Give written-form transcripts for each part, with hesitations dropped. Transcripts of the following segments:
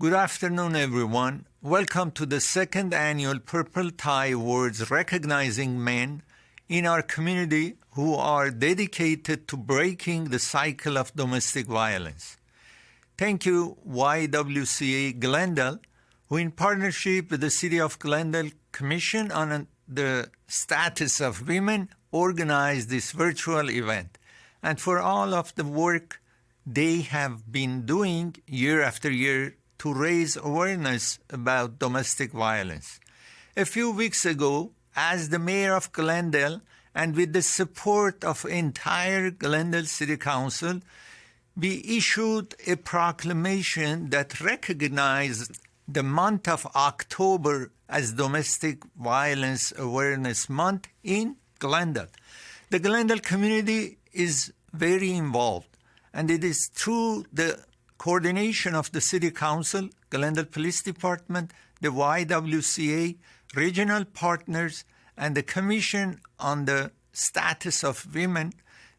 Good afternoon, everyone. Welcome to the second annual Purple Tie Awards recognizing men in our community who are dedicated to breaking the cycle of domestic violence. Thank you, YWCA Glendale, who in partnership with the City of Glendale Commission on the Status of Women organized this virtual event, and for all of the work they have been doing year after year to raise awareness about domestic violence. A few weeks ago, as the mayor of Glendale and with the support of entire Glendale City Council, we issued a proclamation that recognized the month of October as Domestic Violence Awareness Month in Glendale. The Glendale community is very involved, and it is through the coordination of the City Council, Glendale Police Department, the YWCA, regional partners, and the Commission on the Status of Women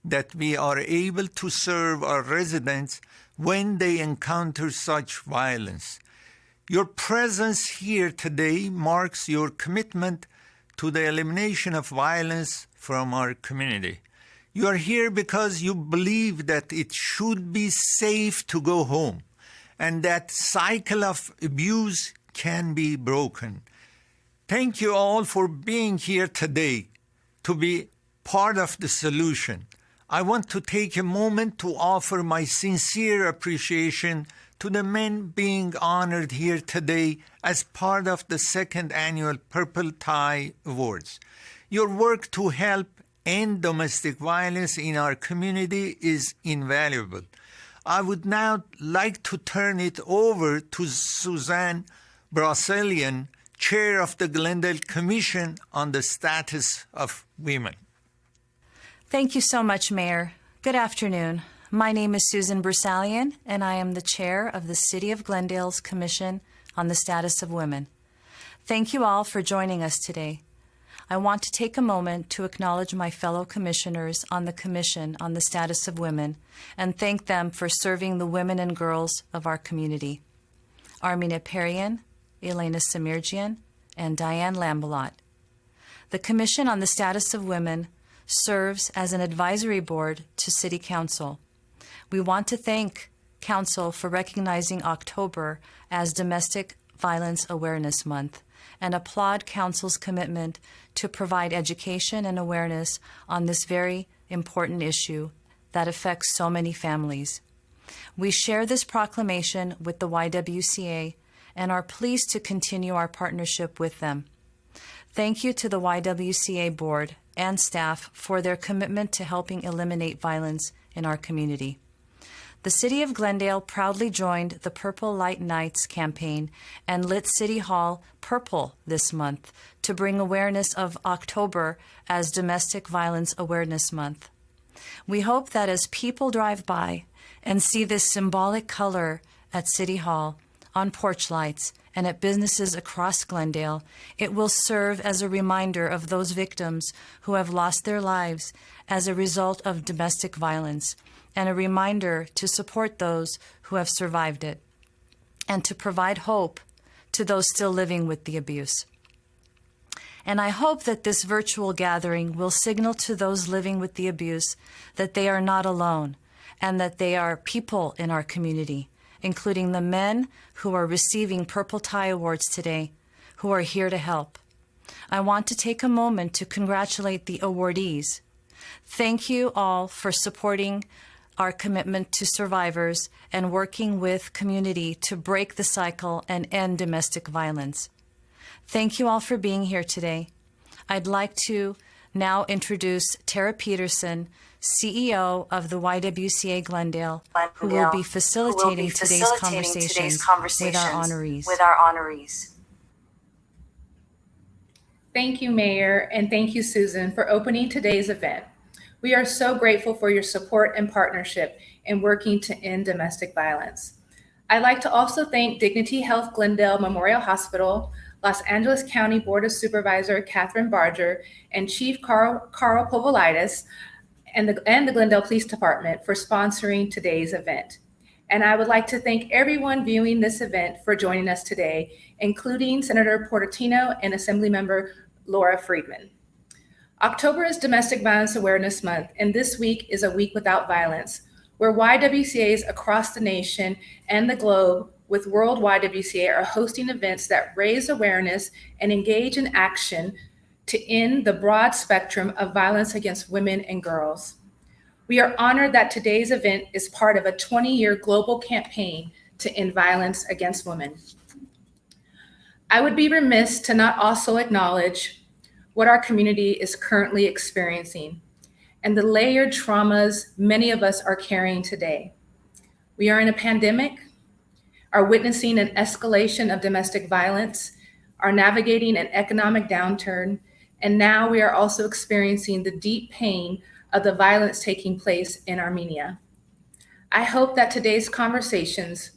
that we are able to serve our residents when they encounter such violence. Your presence here today marks your commitment to the elimination of violence from our community. You are here because you believe that it should be safe to go home and that cycle of abuse can be broken. Thank you all for being here today to be part of the solution. I want to take a moment to offer my sincere appreciation to the men being honored here today as part of the second annual Purple Tie Awards. Your work to help end domestic violence in our community is invaluable. I would now like to turn it over to Suzanne Broussalian, Chair of the Glendale Commission on the Status of Women. Thank you so much, Mayor. Good afternoon. My name is Susan Broussalian, and I am the chair of the City of Glendale's Commission on the Status of Women. Thank you all for joining us today. I want to take a moment to acknowledge my fellow commissioners on the Commission on the Status of Women and thank them for serving the women and girls of our community. Armina Perian, Elena Samirjian, and Diane Lambalot. The Commission on the Status of Women serves as an advisory board to City Council. We want to thank Council for recognizing October as Domestic Violence Awareness Month and applaud Council's commitment to provide education and awareness on this very important issue that affects so many families. We share this proclamation with the YWCA and are pleased to continue our partnership with them. Thank you to the YWCA board and staff for their commitment to helping eliminate violence in our community. The City of Glendale proudly joined the Purple Light Nights campaign and lit City Hall purple this month to bring awareness of October as Domestic Violence Awareness Month. We hope that as people drive by and see this symbolic color at City Hall, on porch lights, and at businesses across Glendale, it will serve as a reminder of those victims who have lost their lives as a result of domestic violence, and a reminder to support those who have survived it, and to provide hope to those still living with the abuse. And I hope that this virtual gathering will signal to those living with the abuse that they are not alone, and that they are people in our community, including the men who are receiving Purple Tie Awards today, who are here to help. I want to take a moment to congratulate the awardees. Thank you all for supporting our commitment to survivors and working with community to break the cycle and end domestic violence. Thank you all for being here today. I'd like to now introduce Tara Peterson, CEO of the YWCA Glendale, who will be facilitating today's conversations with our honorees. Thank you, Mayor, and thank you, Susan, for opening today's event. We are so grateful for your support and partnership in working to end domestic violence. I'd like to also thank Dignity Health Glendale Memorial Hospital, Los Angeles County Board of Supervisor Catherine Barger, and Chief Carl Povolitis, and the Glendale Police Department for sponsoring today's event. And I would like to thank everyone viewing this event for joining us today, including Senator Portantino and Assemblymember Laura Friedman. October is Domestic Violence Awareness Month, and this week is a week without violence, where YWCAs across the nation and the globe with World YWCA are hosting events that raise awareness and engage in action to end the broad spectrum of violence against women and girls. We are honored that today's event is part of a 20-year global campaign to end violence against women. I would be remiss to not also acknowledge what our community is currently experiencing and the layered traumas many of us are carrying today. We are in a pandemic, are witnessing an escalation of domestic violence, are navigating an economic downturn, and now we are also experiencing the deep pain of the violence taking place in Armenia. I hope that today's conversations,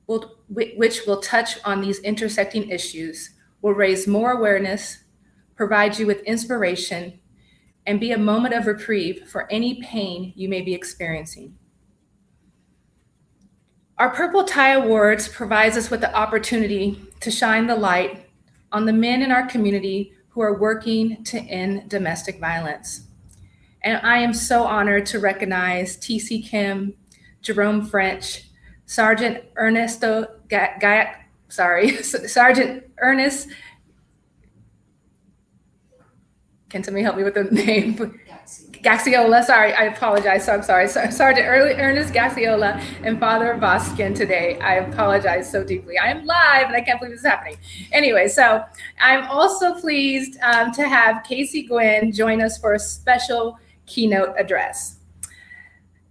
which will touch on these intersecting issues, will raise more awareness, provide you with inspiration, and be a moment of reprieve for any pain you may be experiencing. Our Purple Tie Awards provides us with the opportunity to shine the light on the men in our community who are working to end domestic violence. And I am so honored to recognize T.C. Kim, Jerome French, Sergeant Ernesto, Sergeant Ernest, can somebody help me with the name? Gaxiola, sorry, I apologize, so I'm sorry. Sergeant Ernest Gaxiola and Father Vazken today. I apologize so deeply. I am live and I can't believe this is happening. Anyway, so I'm also pleased to have Casey Gwinn join us for a special keynote address.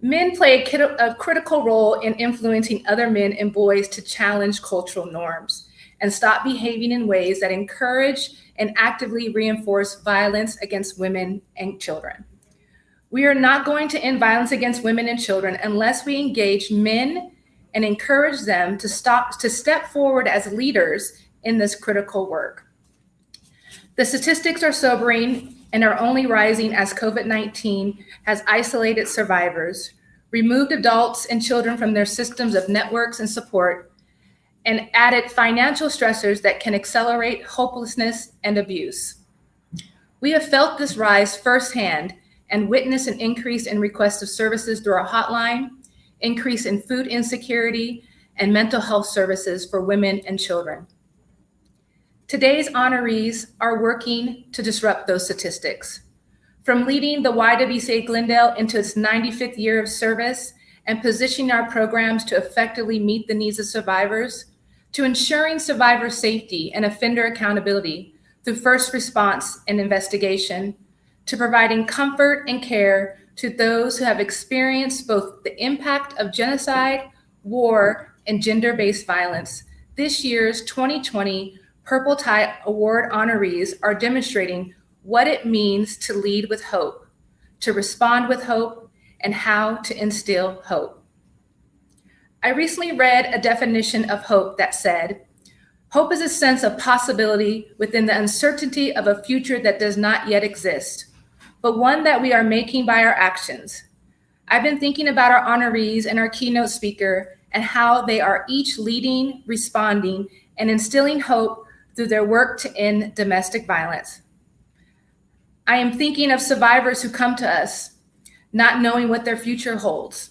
Men play a critical role in influencing other men and boys to challenge cultural norms and stop behaving in ways that encourage and actively reinforce violence against women and children. We are not going to end violence against women and children unless we engage men and encourage them to step forward as leaders in this critical work. The statistics are sobering and are only rising as COVID-19 has isolated survivors, removed adults and children from their systems of networks and support, and added financial stressors that can accelerate hopelessness and abuse. We have felt this rise firsthand and witnessed an increase in requests of services through our hotline, increase in food insecurity, and mental health services for women and children. Today's honorees are working to disrupt those statistics. From leading the YWCA Glendale into its 95th year of service and positioning our programs to effectively meet the needs of survivors, to ensuring survivor safety and offender accountability through first response and investigation, to providing comfort and care to those who have experienced both the impact of genocide, war, and gender-based violence. This year's 2020 Purple Tie Award honorees are demonstrating what it means to lead with hope, to respond with hope, and how to instill hope. I recently read a definition of hope that said, hope is a sense of possibility within the uncertainty of a future that does not yet exist, but one that we are making by our actions. I've been thinking about our honorees and our keynote speaker and how they are each leading, responding, and instilling hope through their work to end domestic violence. I am thinking of survivors who come to us, not knowing what their future holds,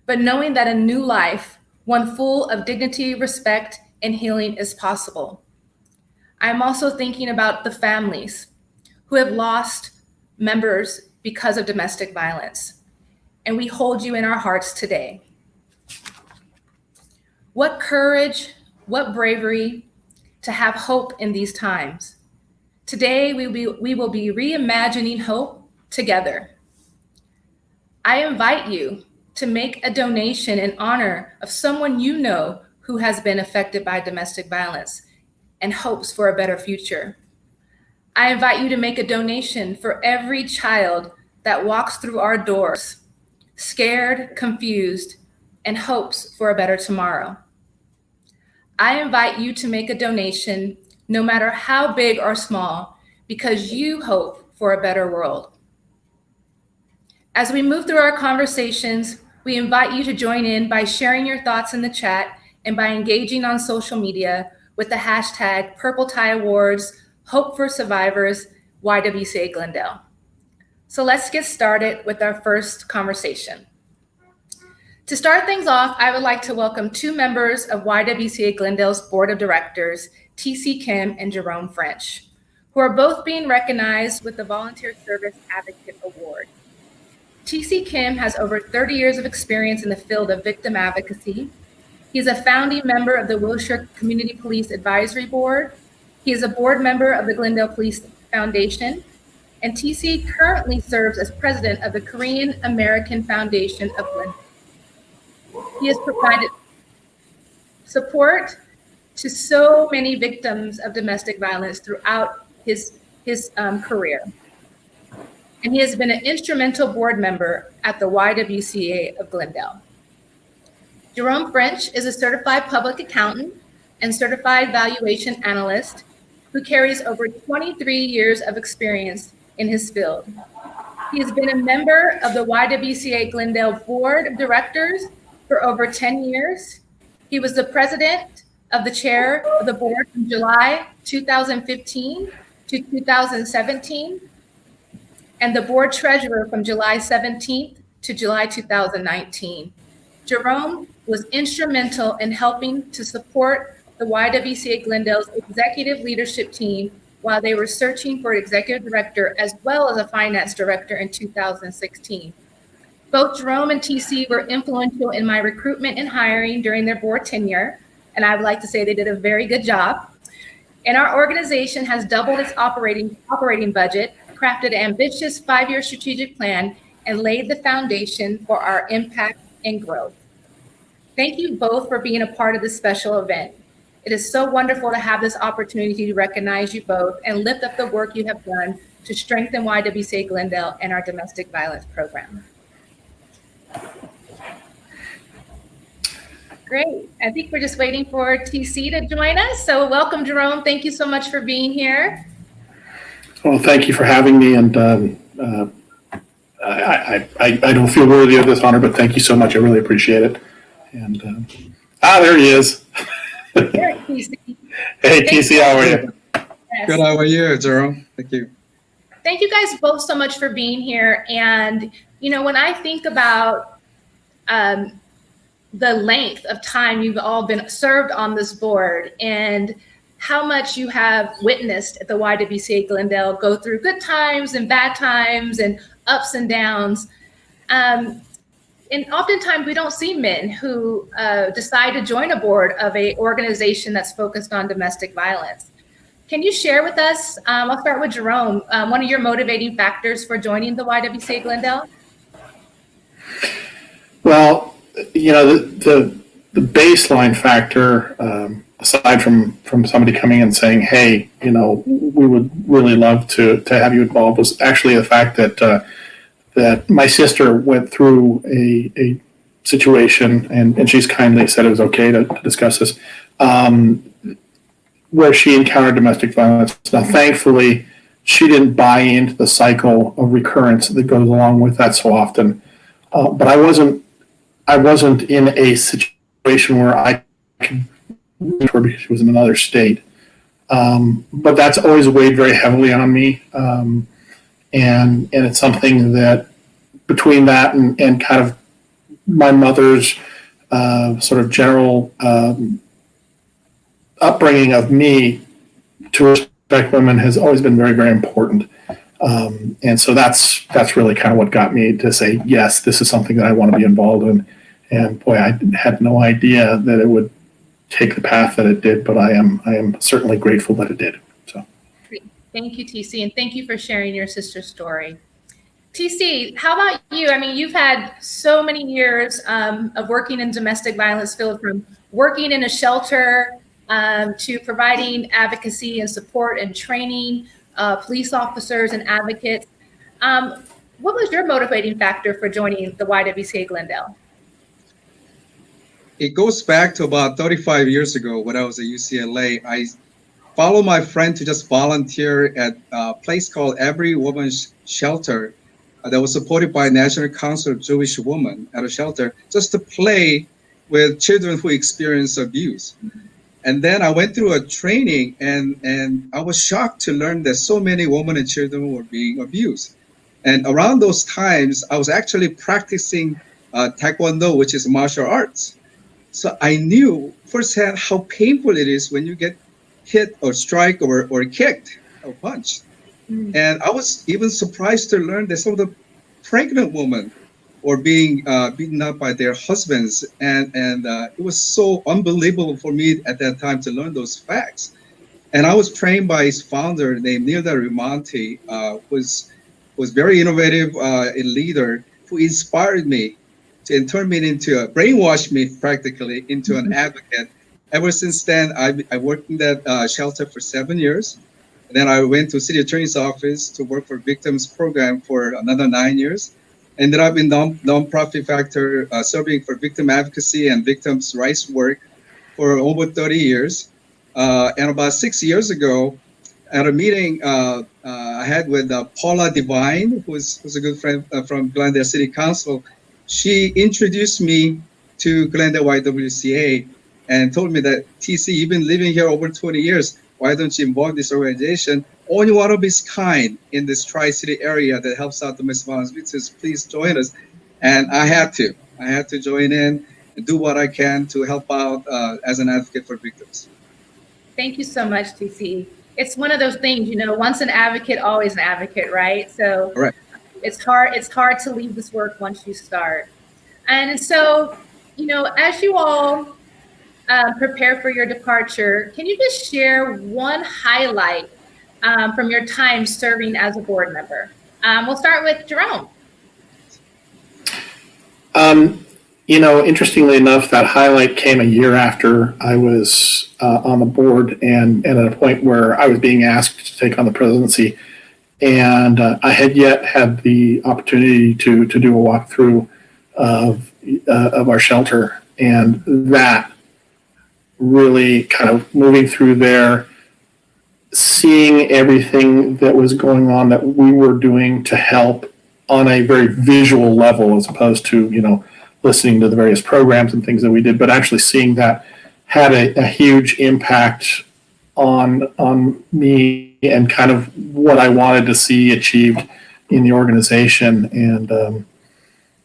but knowing that a new life, one full of dignity, respect, and healing is possible. I'm also thinking about the families who have lost members because of domestic violence, and we hold you in our hearts today. What courage, what bravery to have hope in these times. Today, we will be reimagining hope together. I invite you to make a donation in honor of someone you know who has been affected by domestic violence and hopes for a better future. I invite you to make a donation for every child that walks through our doors, scared, confused, and hopes for a better tomorrow. I invite you to make a donation, no matter how big or small, because you hope for a better world. As we move through our conversations we invite you to join in by sharing your thoughts in the chat and by engaging on social media with the hashtag Purple Tie Awards, Hope for Survivors, YWCA Glendale. So let's get started with our first conversation. To start things off, I would like to welcome two members of YWCA Glendale's Board of Directors, T.C. Kim and Jerome French, who are both being recognized with the Volunteer Service Advocate Award. T.C. Kim has over 30 years of experience in the field of victim advocacy. He is a founding member of the Wilshire Community Police Advisory Board. He is a board member of the Glendale Police Foundation. And T.C. currently serves as president of the Korean American Foundation of Glendale. He has provided support to so many victims of domestic violence throughout his career. And he has been an instrumental board member at the YWCA of Glendale. Jerome French is a certified public accountant and certified valuation analyst who carries over 23 years of experience in his field. He has been a member of the YWCA Glendale Board of Directors for over 10 years. He was the president of the chair of the board from July 2015 to 2017, and the board treasurer from July 17th to July 2019. Jerome was instrumental in helping to support the YWCA Glendale's executive leadership team while they were searching for an executive director as well as a finance director in 2016. Both Jerome and TC were influential in my recruitment and hiring during their board tenure, and I would like to say they did a very good job. And our organization has doubled its operating budget, crafted an ambitious 5-year strategic plan, and laid the foundation for our impact and growth. Thank you both for being a part of this special event. It is so wonderful to have this opportunity to recognize you both and lift up the work you have done to strengthen YWCA Glendale and our domestic violence program. Great. I think we're just waiting for TC to join us. So welcome, Jerome. Thank you so much for being here. Well, thank you for having me. And I don't feel worthy of this honor, but thank you so much. I really appreciate it. And there he is. There, TC. Hey, TC, how are you? Yes. Good, how are you, Jerome? Thank you. Thank you guys both so much for being here. And, you know, when I think about the length of time you've all been served on this board and how much you have witnessed at the YWCA Glendale go through good times and bad times and ups and downs. And oftentimes we don't see men who decide to join a board of an organization that's focused on domestic violence. Can you share with us, I'll start with Jerome, one of your motivating factors for joining the YWCA Glendale? Well, you know, the baseline factor, aside from somebody coming and saying, hey, you know, we would really love to have you involved, was actually the fact that that my sister went through a situation, and she's kindly said it was okay to discuss this, where she encountered domestic violence. Now, thankfully, she didn't buy into the cycle of recurrence that goes along with that so often. But I wasn't in a situation where I could reach her because she was in another state. But that's always weighed very heavily on me. And it's something that between that and kind of my mother's sort of general upbringing of me to respect women has always been very, very important. And so that's really kind of what got me to say, yes, this is something that I want to be involved in. And boy, I had no idea that it would take the path that it did, but I am certainly grateful that it did. So, Great. Thank you, TC, and thank you for sharing your sister's story. TC, how about you? I mean, you've had so many years of working in domestic violence field, from working in a shelter to providing advocacy and support and training police officers and advocates. What was your motivating factor for joining the YWCA Glendale? It goes back to about 35 years ago when I was at UCLA. I followed my friend to just volunteer at a place called Every Woman's Shelter that was supported by National Council of Jewish Women at a shelter, just to play with children who experience abuse. And then I went through a training, and I was shocked to learn that so many women and children were being abused. And around those times, I was actually practicing Taekwondo, which is martial arts. So I knew firsthand how painful it is when you get hit or strike or kicked or punched. And I was even surprised to learn that some of the pregnant women were being beaten up by their husbands. And it was so unbelievable for me at that time to learn those facts. And I was trained by his founder named Nilda Rimonti, was very innovative leader who inspired me and turned me into, brainwashed me practically into an advocate. Ever since then, I worked in that shelter for 7 years. And then I went to City Attorney's Office to work for Victims Program for another 9 years. Ended up in nonprofit sector, serving for victim advocacy and victims' rights work for over 30 years. And about 6 years ago, at a meeting I had with Paula Devine, who's a good friend from Glendale City Council, she introduced me to Glendale YWCA and told me that, TC, you've been living here over 20 years. Why don't you involve this organization? Only one of its kind in this Tri-City area that helps out domestic violence victims. Please join us. And I had to join in and do what I can to help out as an advocate for victims. Thank you so much, TC. It's one of those things, once an advocate, always an advocate, right? So Right. It's hard to leave this work once you start. And so, as you all prepare for your departure, can you just share one highlight from your time serving as a board member? We'll start with Jerome. Interestingly enough, that highlight came a year after I was on the board and at a point where I was being asked to take on the presidency. And I had yet had the opportunity to do a walkthrough of our shelter. And that really kind of moving through there, seeing everything that was going on that we were doing to help on a very visual level, as opposed to, listening to the various programs and things that we did, but actually seeing that had a huge impact on me and kind of what I wanted to see achieved in the organization. And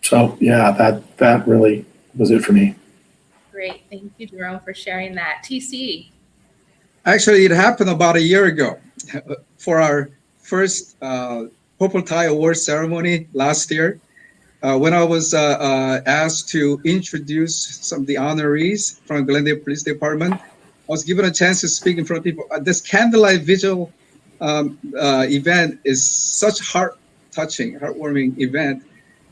so, yeah, that really was it for me. Great. Thank you, Jerome, for sharing that. TC. Actually, it happened about a year ago for our first Purple Tie Award ceremony last year. When I was asked to introduce some of the honorees from Glendale Police Department, I was given a chance to speak in front of people. This candlelight visual event is such heart-touching, heartwarming event.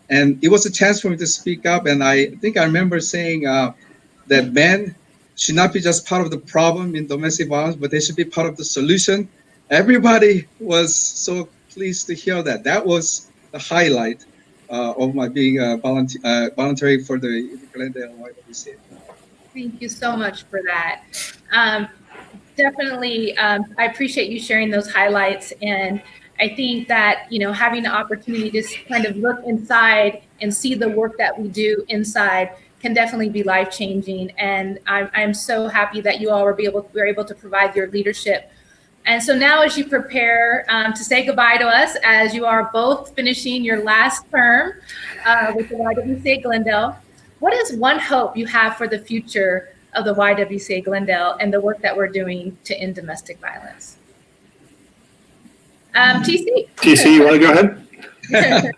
And it was a chance for me to speak up. And I think I remember saying that men should not be just part of the problem in domestic violence, but they should be part of the solution. Everybody was so pleased to hear that. That was the highlight of my being voluntary for the Glendale YWCA. Thank you so much for that. Definitely, I appreciate you sharing those highlights. And I think that, having the opportunity to kind of look inside and see the work that we do inside can definitely be life-changing. And I'm so happy that you all were able to provide your leadership. And so now, as you prepare to say goodbye to us, as you are both finishing your last term with the YWCA Glendale, what is one hope you have for the future of the YWCA Glendale and the work that we're doing to end domestic violence? TC. TC, you want to go ahead?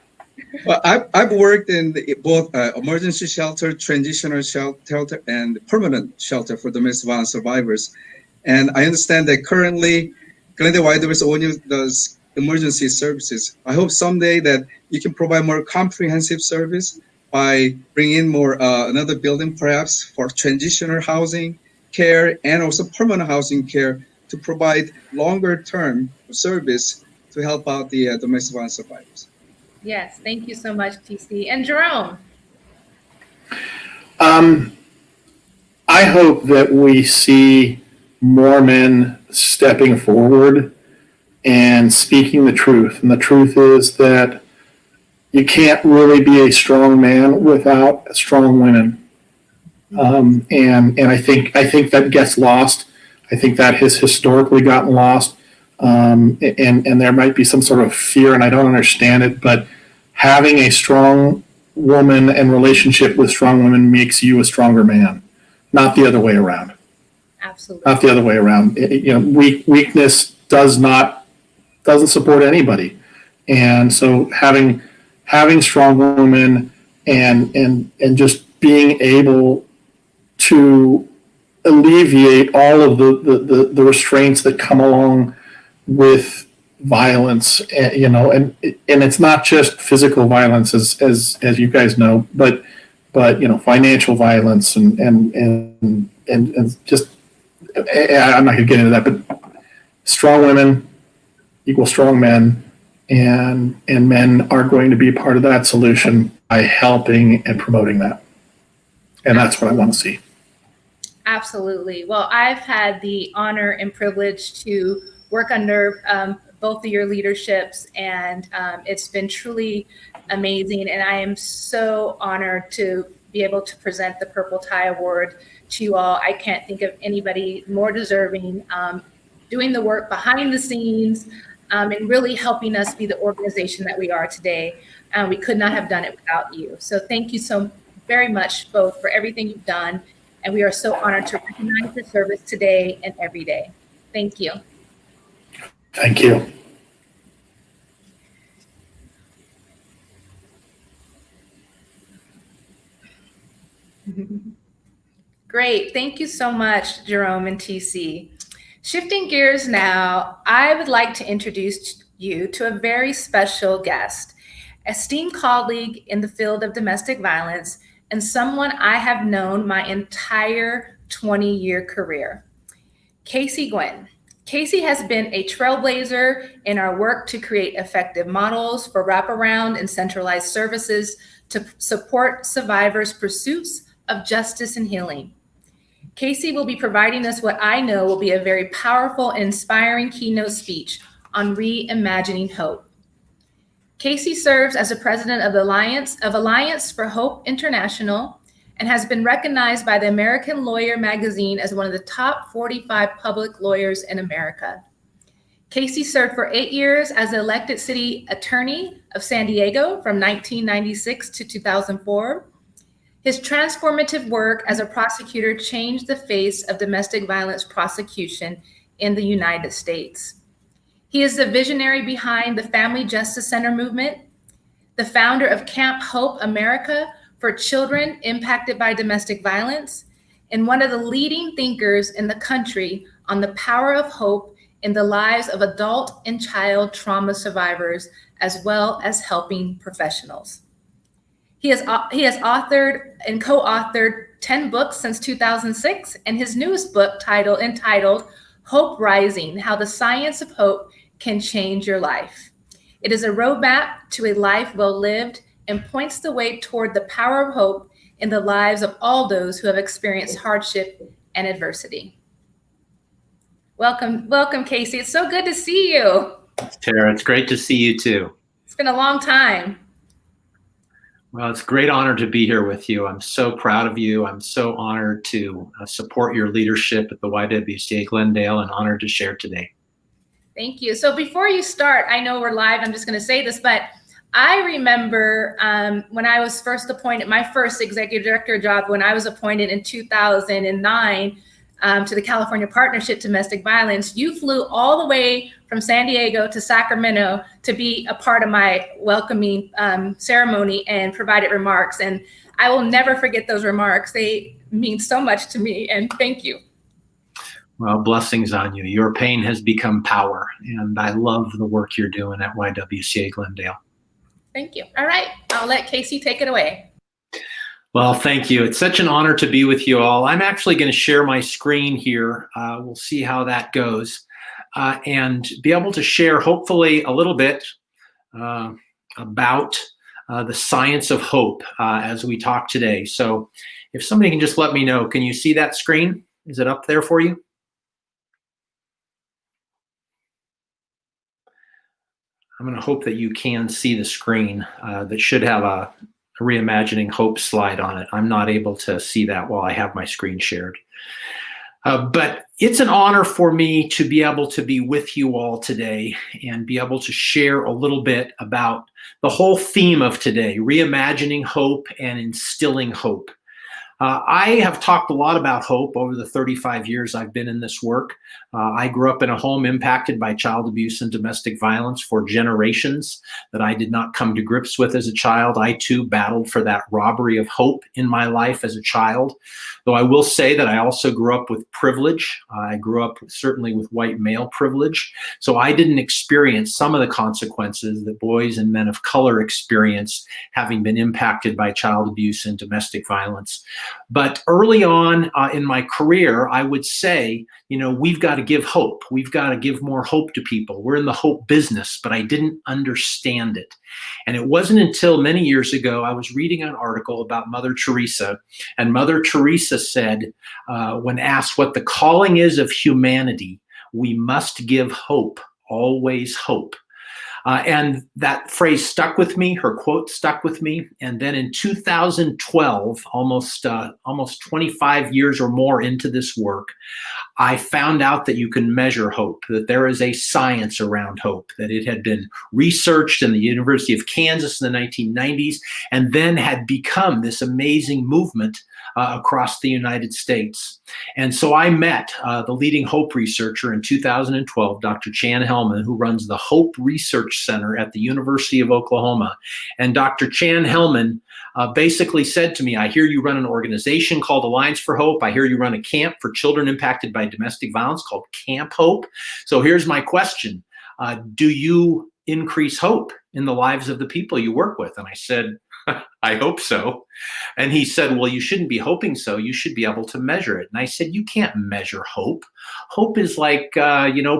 Well, I've worked in both emergency shelter, transitional shelter, and permanent shelter for domestic violence survivors. And I understand that currently Glendale YWCA only does emergency services. I hope someday that you can provide more comprehensive service by bringing in more another building, perhaps for transitional housing care and also permanent housing care to provide longer term service to help out the domestic violence survivors. Yes, thank you so much, TC. And Jerome. I hope that we see more men stepping forward and speaking the truth. And the truth is that you can't really be a strong man without strong women. And I think that gets lost. I think that has historically gotten lost. And there might be some sort of fear, and I don't understand it, but having a strong woman and relationship with strong women makes you a stronger man, not the other way around. Absolutely. Not the other way around. Weakness doesn't support anybody. And so having strong women and just being able to alleviate all of the restraints that come along with violence, and it's not just physical violence as you guys know, but financial violence and just, I'm not going to get into that, but strong women equal strong men, and men are going to be part of that solution by helping and promoting that. And that's what I want to see. Absolutely. Well, I've had the honor and privilege to work under both of your leaderships, and it's been truly amazing. And I am so honored to be able to present the Purple Tie Award to you all. I can't think of anybody more deserving, doing the work behind the scenes, and really helping us be the organization that we are today. We could not have done it without you. So thank you so very much both for everything you've done. And we are so honored to recognize your service today and every day. Thank you. Thank you. Great. Thank you so much, Jerome and TC. Shifting gears now, I would like to introduce you to a very special guest, esteemed colleague in the field of domestic violence, and someone I have known my entire 20-year career, Casey Gwinn. Casey has been a trailblazer in our work to create effective models for wraparound and centralized services to support survivors' pursuits of justice and healing. Casey will be providing us what I know will be a very powerful and inspiring keynote speech on reimagining hope. Casey serves as the president of the Alliance for Hope International and has been recognized by the American Lawyer magazine as one of the top 45 public lawyers in America. Casey served for 8 years as the elected city attorney of San Diego from 1996 to 2004. His transformative work as a prosecutor changed the face of domestic violence prosecution in the United States. He is the visionary behind the Family Justice Center movement, the founder of Camp Hope America for children impacted by domestic violence, and one of the leading thinkers in the country on the power of hope in the lives of adult and child trauma survivors, as well as helping professionals. He has authored and co-authored 10 books since 2006, and his newest book entitled Hope Rising: How the Science of Hope Can Change Your Life. It is a roadmap to a life well lived and points the way toward the power of hope in the lives of all those who have experienced hardship and adversity. Welcome, Casey. It's so good to see you. Tara, it's great to see you too. It's been a long time. Well, it's a great honor to be here with you. I'm so proud of you. I'm so honored to support your leadership at the YWCA Glendale and honored to share today. Thank you. So before you start, I know we're live, I'm just going to say this, but I remember when I was first appointed, my first executive director job, when I was appointed in 2009 to the California Partnership Domestic Violence, you flew all the way from San Diego to Sacramento to be a part of my welcoming ceremony and provided remarks. And I will never forget those remarks. They mean so much to me, and thank you. Well, blessings on you. Your pain has become power, and I love the work you're doing at YWCA Glendale. Thank you. All right, I'll let Casey take it away. Well, thank you. It's such an honor to be with you all. I'm actually going to share my screen here. We'll see how that goes, and be able to share hopefully a little bit about the science of hope as we talk today. So if somebody can just let me know, can you see that screen? Is it up there for you? I'm going to hope that you can see the screen that should have a Reimagining Hope slide on it. I'm not able to see that while I have my screen shared. But it's an honor for me to be able to be with you all today and be able to share a little bit about the whole theme of today, reimagining hope and instilling hope. I have talked a lot about hope over the 35 years I've been in this work. I grew up in a home impacted by child abuse and domestic violence for generations that I did not come to grips with as a child. I too battled for that robbery of hope in my life as a child. Though I will say that I also grew up with privilege. I grew up certainly with white male privilege. So I didn't experience some of the consequences that boys and men of color experience having been impacted by child abuse and domestic violence. But early on in my career, I would say, you know, we've got to give hope. We've got to give more hope to people. We're in the hope business, but I didn't understand it. And it wasn't until many years ago I was reading an article about Mother Teresa, and Mother Teresa said, when asked what the calling is of humanity, we must give hope, always hope. And that phrase stuck with me, her quote stuck with me. And then in 2012, almost 25 years or more into this work, I found out that you can measure hope, that there is a science around hope, that it had been researched in the University of Kansas in the 1990s, and then had become this amazing movement across the United States. And so I met the leading hope researcher in 2012, Dr. Chan Hellman, who runs the Hope Research Center at the University of Oklahoma. And Dr. Chan Hellman basically said to me, I hear you run an organization called Alliance for Hope. I hear you run a camp for children impacted by domestic violence called Camp Hope. So here's my question. Do you increase hope in the lives of the people you work with? And I said, I hope so. And he said, well, you shouldn't be hoping so. You should be able to measure it. And I said, you can't measure hope. Hope is like,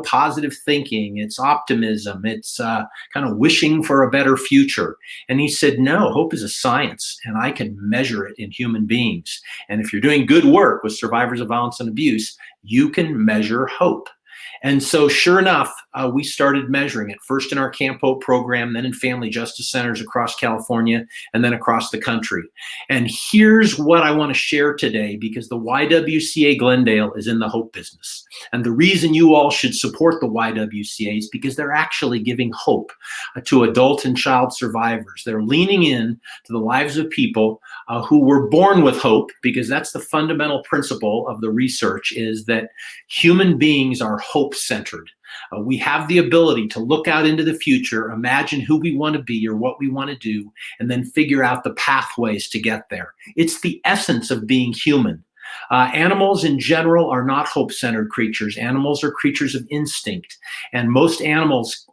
positive thinking. It's optimism. It's kind of wishing for a better future. And he said, no, hope is a science, and I can measure it in human beings. And if you're doing good work with survivors of violence and abuse, you can measure hope. And so sure enough, we started measuring it, first in our Camp Hope program, then in family justice centers across California, and then across the country. And here's what I want to share today, because the YWCA Glendale is in the hope business. And the reason you all should support the YWCA is because they're actually giving hope to adult and child survivors. They're leaning in to the lives of people who were born with hope, because that's the fundamental principle of the research, is that human beings are hope-centered. We have the ability to look out into the future, imagine who we want to be or what we want to do, and then figure out the pathways to get there. It's the essence of being human. Animals in general are not hope-centered creatures. Animals are creatures of instinct, and most animals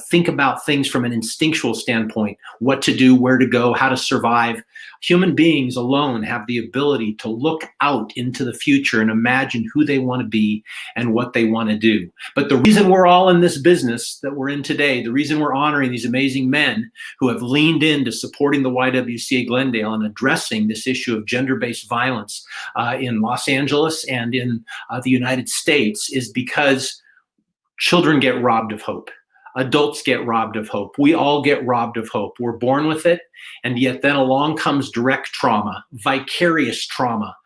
think about things from an instinctual standpoint, what to do, where to go, how to survive. Human beings alone have the ability to look out into the future and imagine who they want to be and what they want to do. But the reason we're all in this business that we're in today, the reason we're honoring these amazing men who have leaned into supporting the YWCA Glendale and addressing this issue of gender-based violence in Los Angeles and in the United States, is because children get robbed of hope. Adults get robbed of hope. We all get robbed of hope. We're born with it, and yet then along comes direct trauma, vicarious trauma,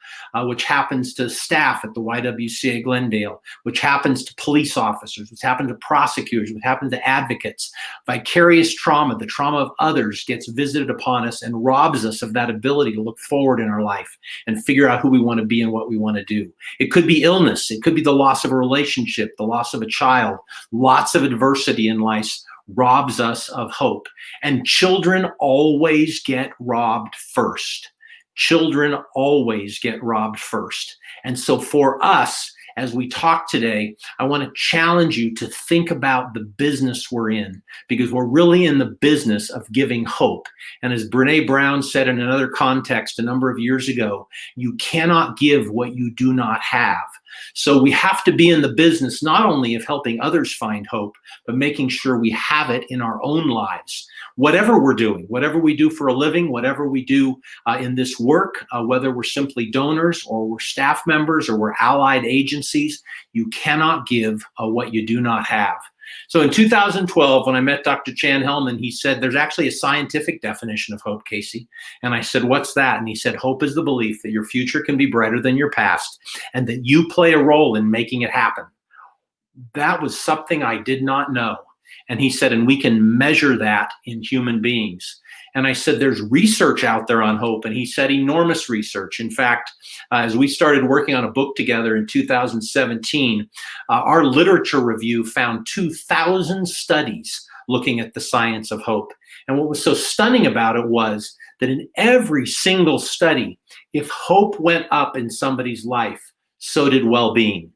which happens to staff at the YWCA Glendale, which happens to police officers, which happens to prosecutors, which happens to advocates. Vicarious trauma, the trauma of others, gets visited upon us and robs us of that ability to look forward in our life and figure out who we want to be and what we want to do. It could be illness. It could be the loss of a relationship, the loss of a child. Lots of adversity in life robs us of hope. And children always get robbed first. Children always get robbed first. And so for us, as we talk today, I want to challenge you to think about the business we're in, because we're really in the business of giving hope. And as Brene Brown said in another context a number of years ago, you cannot give what you do not have. So we have to be in the business not only of helping others find hope, but making sure we have it in our own lives. Whatever we're doing, whatever we do for a living, whatever we do in this work, whether we're simply donors or we're staff members or we're allied agencies, you cannot give what you do not have. So in 2012, when I met Dr. Chan Hellman, he said, there's actually a scientific definition of hope, Casey. And I said, what's that? And he said, hope is the belief that your future can be brighter than your past and that you play a role in making it happen. That was something I did not know. And he said, and we can measure that in human beings. And I said, there's research out there on hope. And he said, enormous research. In fact, as we started working on a book together in 2017, our literature review found 2,000 studies looking at the science of hope. And what was so stunning about it was that in every single study, if hope went up in somebody's life, so did well-being.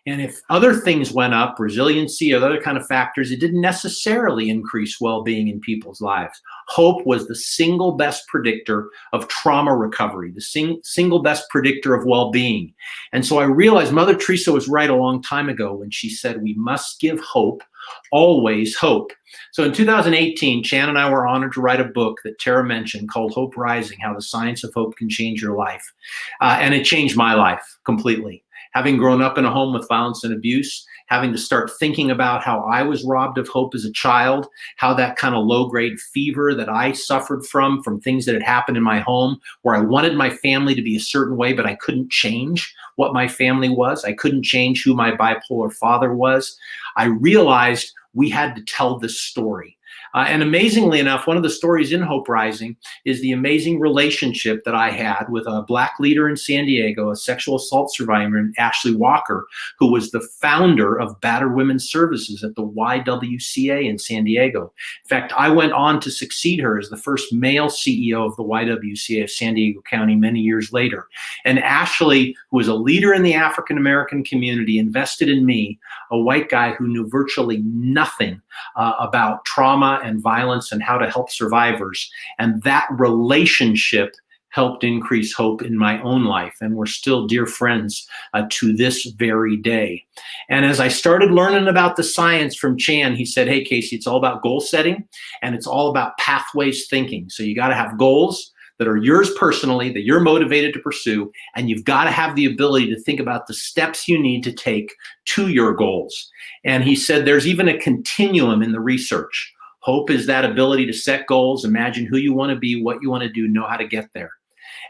And if other things went up, resiliency or other kind of factors, it didn't necessarily increase well-being in people's lives. Hope was the single best predictor of trauma recovery, the single best predictor of well-being. And so I realized Mother Teresa was right a long time ago when she said, we must give hope, always hope. So in 2018, Chan and I were honored to write a book that Tara mentioned called Hope Rising, How the Science of Hope Can Change Your Life. And it changed my life completely. Having grown up in a home with violence and abuse, having to start thinking about how I was robbed of hope as a child, how that kind of low-grade fever that I suffered from things that had happened in my home, where I wanted my family to be a certain way, but I couldn't change what my family was. I couldn't change who my bipolar father was. I realized we had to tell this story. And amazingly enough, one of the stories in Hope Rising is the amazing relationship that I had with a Black leader in San Diego, a sexual assault survivor, Ashley Walker, who was the founder of Battered Women's Services at the YWCA in San Diego. In fact, I went on to succeed her as the first male CEO of the YWCA of San Diego County many years later. And Ashley, who was a leader in the African-American community, invested in me, a white guy who knew virtually nothing about trauma and violence and how to help survivors. And that relationship helped increase hope in my own life. And we're still dear friends to this very day. And as I started learning about the science from Chan, he said, hey, Casey, it's all about goal setting and it's all about pathways thinking. So you got to have goals that are yours personally, that you're motivated to pursue, and you've got to have the ability to think about the steps you need to take to your goals. And he said there's even a continuum in the research. Hope is that ability to set goals, imagine who you want to be, what you want to do, know how to get there.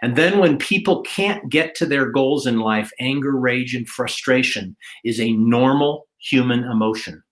And then when people can't get to their goals in life, anger, rage, and frustration is a normal human emotion.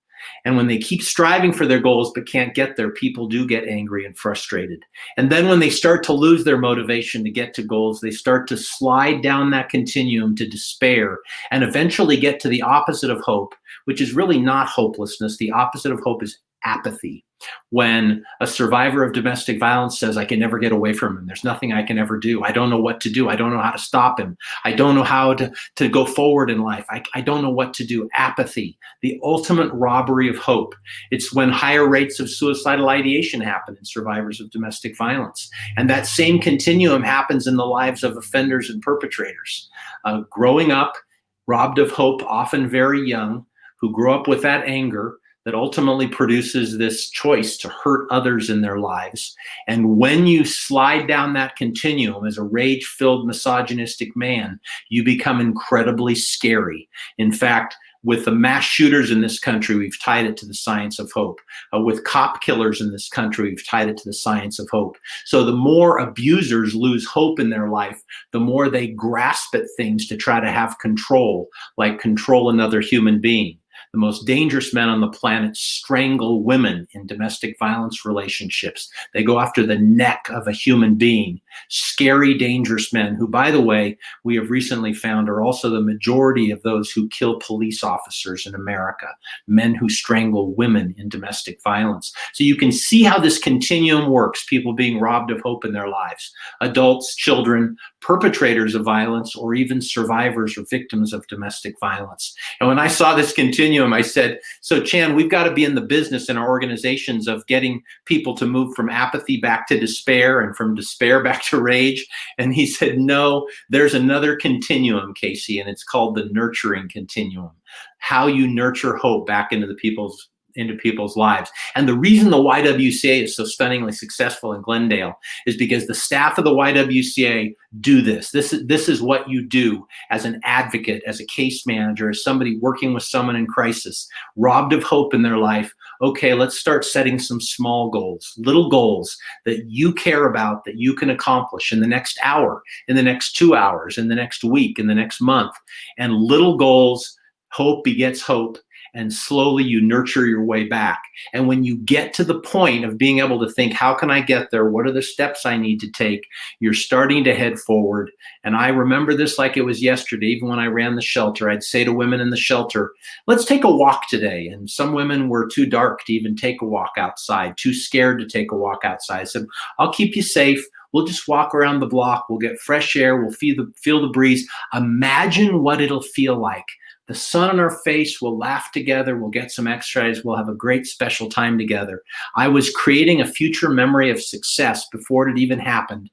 And when they keep striving for their goals but can't get there, people do get angry and frustrated. And then when they start to lose their motivation to get to goals, they start to slide down that continuum to despair and eventually get to the opposite of hope, which is really not hopelessness. The opposite of hope is apathy. When a survivor of domestic violence says, I can never get away from him. There's nothing I can ever do. I don't know what to do. I don't know how to stop him. I don't know how to go forward in life. I don't know what to do. Apathy, the ultimate robbery of hope. It's when higher rates of suicidal ideation happen in survivors of domestic violence. And that same continuum happens in the lives of offenders and perpetrators. Growing up, robbed of hope, often very young, who grow up with that anger, that ultimately produces this choice to hurt others in their lives. And when you slide down that continuum as a rage-filled, misogynistic man, you become incredibly scary. In fact, with the mass shooters in this country, we've tied it to the science of hope. With cop killers in this country, we've tied it to the science of hope. So the more abusers lose hope in their life, the more they grasp at things to try to have control, like control another human being. The most dangerous men on the planet strangle women in domestic violence relationships. They go after the neck of a human being. Scary, dangerous men who, by the way, we have recently found are also the majority of those who kill police officers in America. Men who strangle women in domestic violence. So you can see how this continuum works. People being robbed of hope in their lives. Adults, children, perpetrators of violence, or even survivors or victims of domestic violence. And when I saw this continuum, I said, so Chan, we've got to be in the business in our organizations of getting people to move from apathy back to despair and from despair back to rage. And he said, no, there's another continuum, Casey, and it's called the Nurturing Continuum. How you nurture hope back into the people's into people's lives. And the reason the YWCA is so stunningly successful in Glendale is because the staff of the YWCA do this. This is what you do as an advocate, as a case manager, as somebody working with someone in crisis, robbed of hope in their life. Okay, let's start setting some small goals, little goals that you care about, that you can accomplish in the next hour, in the next 2 hours, in the next week, in the next month. And little goals, hope begets hope. And slowly you nurture your way back. And when you get to the point of being able to think, how can I get there? What are the steps I need to take? You're starting to head forward. And I remember this like it was yesterday. Even when I ran the shelter, I'd say to women in the shelter, let's take a walk today. And some women were too dark to even take a walk outside, too scared to take a walk outside. I said, I'll keep you safe. We'll just walk around the block. We'll get fresh air. We'll feel the breeze. Imagine what it'll feel like. The sun on our face, we'll laugh together, we'll get some exercise, we'll have a great special time together. I was creating a future memory of success before it even happened.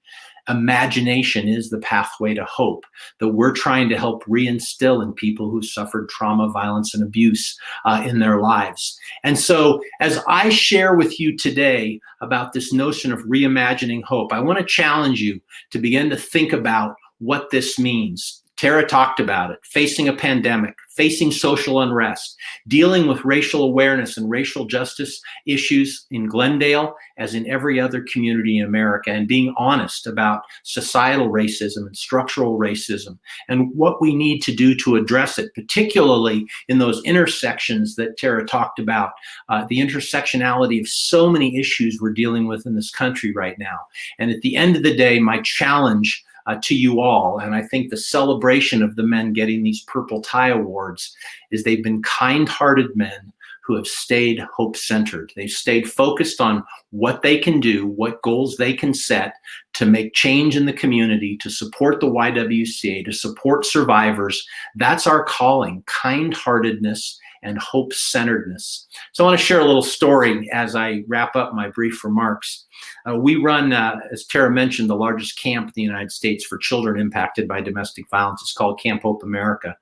Imagination is the pathway to hope that we're trying to help reinstill in people who suffered trauma, violence, and abuse in their lives. And so as I share with you today about this notion of reimagining hope, I want to challenge you to begin to think about what this means. Tara talked about it, facing a pandemic, facing social unrest, dealing with racial awareness and racial justice issues in Glendale as in every other community in America, and being honest about societal racism and structural racism and what we need to do to address it, particularly in those intersections that Tara talked about, the intersectionality of so many issues we're dealing with in this country right now. And at the end of the day, my challenge to you all, and I think the celebration of the men getting these Purple Tie Awards, is they've been kind-hearted men who have stayed hope-centered. They've stayed focused on what they can do, what goals they can set to make change in the community, to support the YWCA, to support survivors. That's our calling, kind-heartedness and hope-centeredness. So I want to share a little story as I wrap up my brief remarks. We run, as Tara mentioned, the largest camp in the United States for children impacted by domestic violence. It's called Camp Hope America.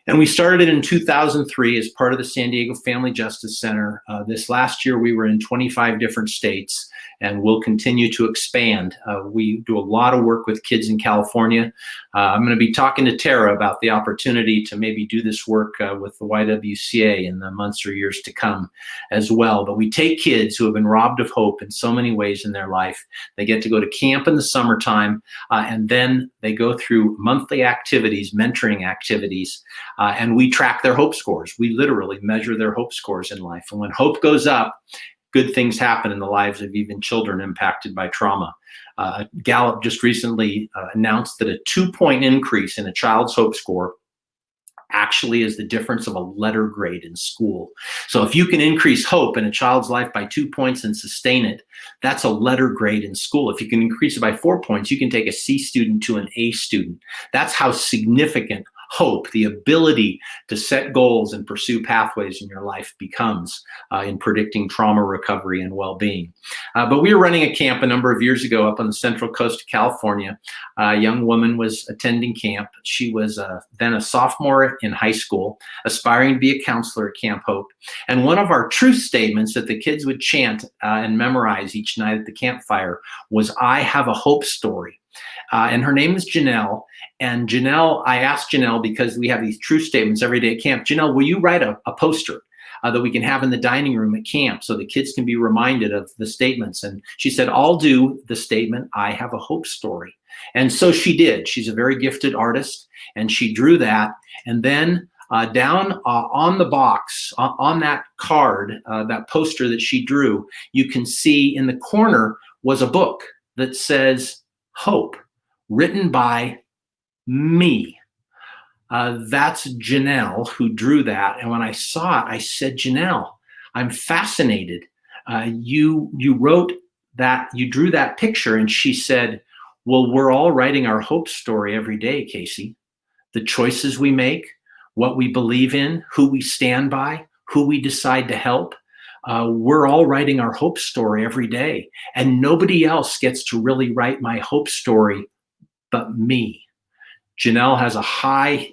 And we started it in 2003 as part of the San Diego Family Justice Center. This last year, we were in 25 different states, and we'll continue to expand. We do a lot of work with kids in California. I'm going to be talking to Tara about the opportunity to maybe do this work with the YWCA in the months or years to come as well. But we take kids who have been robbed of hope in so many ways in their life. They get to go to camp in the summertime, and then they go through monthly activities, mentoring activities, and we track their hope scores. We literally measure their hope scores in life. And when hope goes up, good things happen in the lives of even children impacted by trauma. Gallup just recently announced that a 2-point increase in a child's hope score actually is the difference of a letter grade in school. So if you can increase hope in a child's life by 2 points and sustain it, that's a letter grade in school. If you can increase it by 4 points, you can take a C student to an A student. That's how significant hope, the ability to set goals and pursue pathways in your life, becomes in predicting trauma recovery and well-being. But we were running a camp a number of years ago up on the central coast of California. A young woman was attending camp. She was then a sophomore in high school, aspiring to be a counselor at Camp Hope. And one of our truth statements that the kids would chant and memorize each night at the campfire was, "I have a hope story." And her name is Janelle. And Janelle, I asked Janelle, because we have these truth statements every day at camp, Janelle, will you write a poster that we can have in the dining room at camp so the kids can be reminded of the statements? And she said, I'll do the statement, "I have a hope story." And so she did. She's a very gifted artist, and she drew that. And then down on the box, on that card, that poster that she drew, you can see in the corner was a book that says Hope, written by me. That's Janelle who drew that. And when I saw it, I said, Janelle, I'm fascinated. You wrote that, you drew that picture. And she said, well, we're all writing our hope story every day, Casey. The choices we make, what we believe in, who we stand by, who we decide to help. We're all writing our hope story every day, and nobody else gets to really write my hope story but me. Janelle has a high,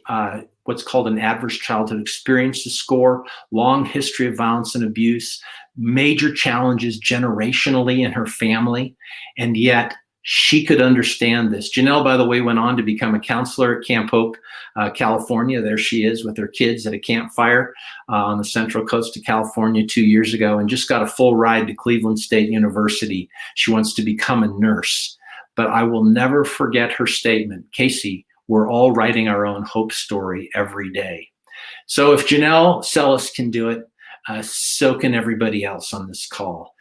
what's called an adverse childhood experiences score, long history of violence and abuse, major challenges generationally in her family, and yet she could understand this. Janelle, by the way, went on to become a counselor at Camp Hope, California. There she is with her kids at a campfire on the Central Coast of California 2 years ago, and just got a full ride to Cleveland State University. She wants to become a nurse. But I will never forget her statement, Casey, we're all writing our own hope story every day. So if Janelle Sellis can do it, so can everybody else on this call.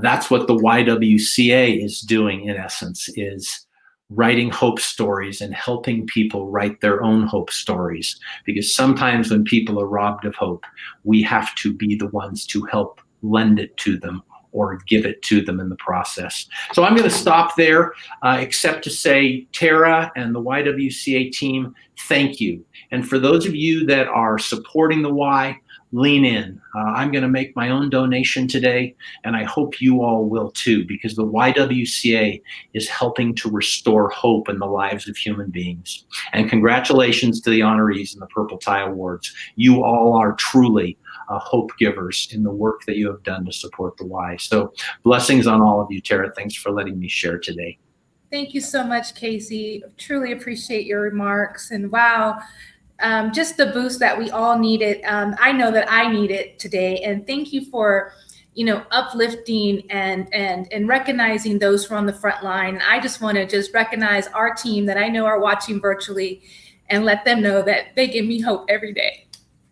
That's what the YWCA is doing, in essence, is writing hope stories and helping people write their own hope stories. Because sometimes when people are robbed of hope, we have to be the ones to help lend it to them or give it to them in the process. So I'm going to stop there, except to say, Tara and the YWCA team, thank you. And for those of you that are supporting the Y, lean in. I'm going to make my own donation today, and I hope you all will too, because the YWCA is helping to restore hope in the lives of human beings. And congratulations to the honorees and the Purple Tie Awards. You all are truly hope givers in the work that you have done to support the Y. So blessings on all of you, Tara. Thanks for letting me share today. Thank you so much, Casey. Truly appreciate your remarks. And wow, just the boost that we all needed. I know that I need it today. And thank you for, uplifting and recognizing those who are on the front line. I just want to just recognize our team that I know are watching virtually and let them know that they give me hope every day.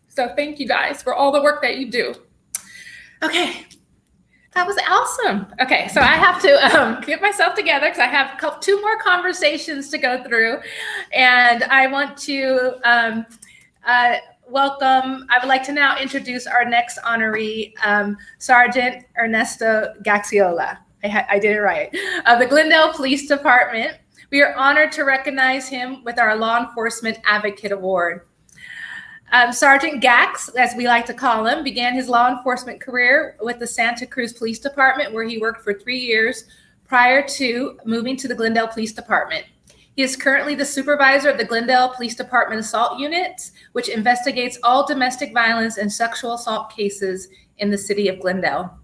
So thank you guys for all the work that you do. Okay. That was awesome. Okay, so I have to get myself together because I have two more conversations to go through. And I want to welcome, I would like to now introduce our next honoree, Sergeant Ernesto Gaxiola. I did it right. Of the Glendale Police Department. We are honored to recognize him with our Law Enforcement Advocate Award. Sergeant Gax, as we like to call him, began his law enforcement career with the Santa Cruz Police Department, where he worked for 3 years prior to moving to the Glendale Police Department. He is currently the supervisor of the Glendale Police Department Assault Unit, which investigates all domestic violence and sexual assault cases in the city of Glendale.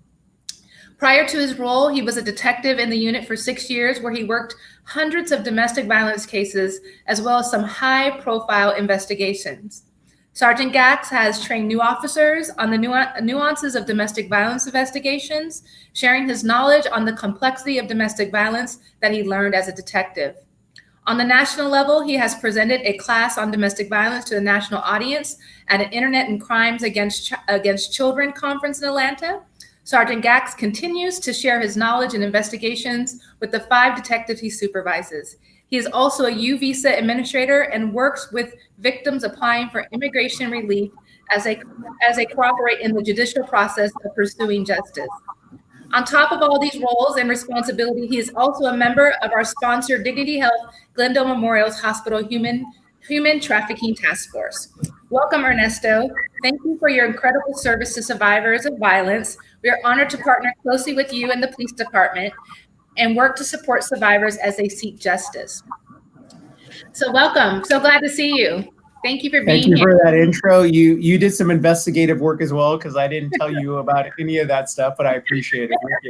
Prior to his role, he was a detective in the unit for 6 years, where he worked hundreds of domestic violence cases, as well as some high-profile investigations. Sergeant Gax has trained new officers on the nuances of domestic violence investigations, sharing his knowledge on the complexity of domestic violence that he learned as a detective. On the national level, he has presented a class on domestic violence to the national audience at an Internet and Crimes Against Children conference in Atlanta. Sergeant Gax continues to share his knowledge and investigations with the 5 detectives he supervises. He is also a U visa administrator and works with victims applying for immigration relief as they cooperate in the judicial process of pursuing justice. On top of all these roles and responsibility, he is also a member of our sponsor, Dignity Health Glendale Memorial's Hospital Human Trafficking Task Force. Welcome, Ernesto. Thank you for your incredible service to survivors of violence. We are honored to partner closely with you and the police department and work to support survivors as they seek justice. So welcome. So glad to see you. Thank you for being here. Thank you for that intro. You did some investigative work as well, because I didn't tell you about any of that stuff, but I appreciate it. Thank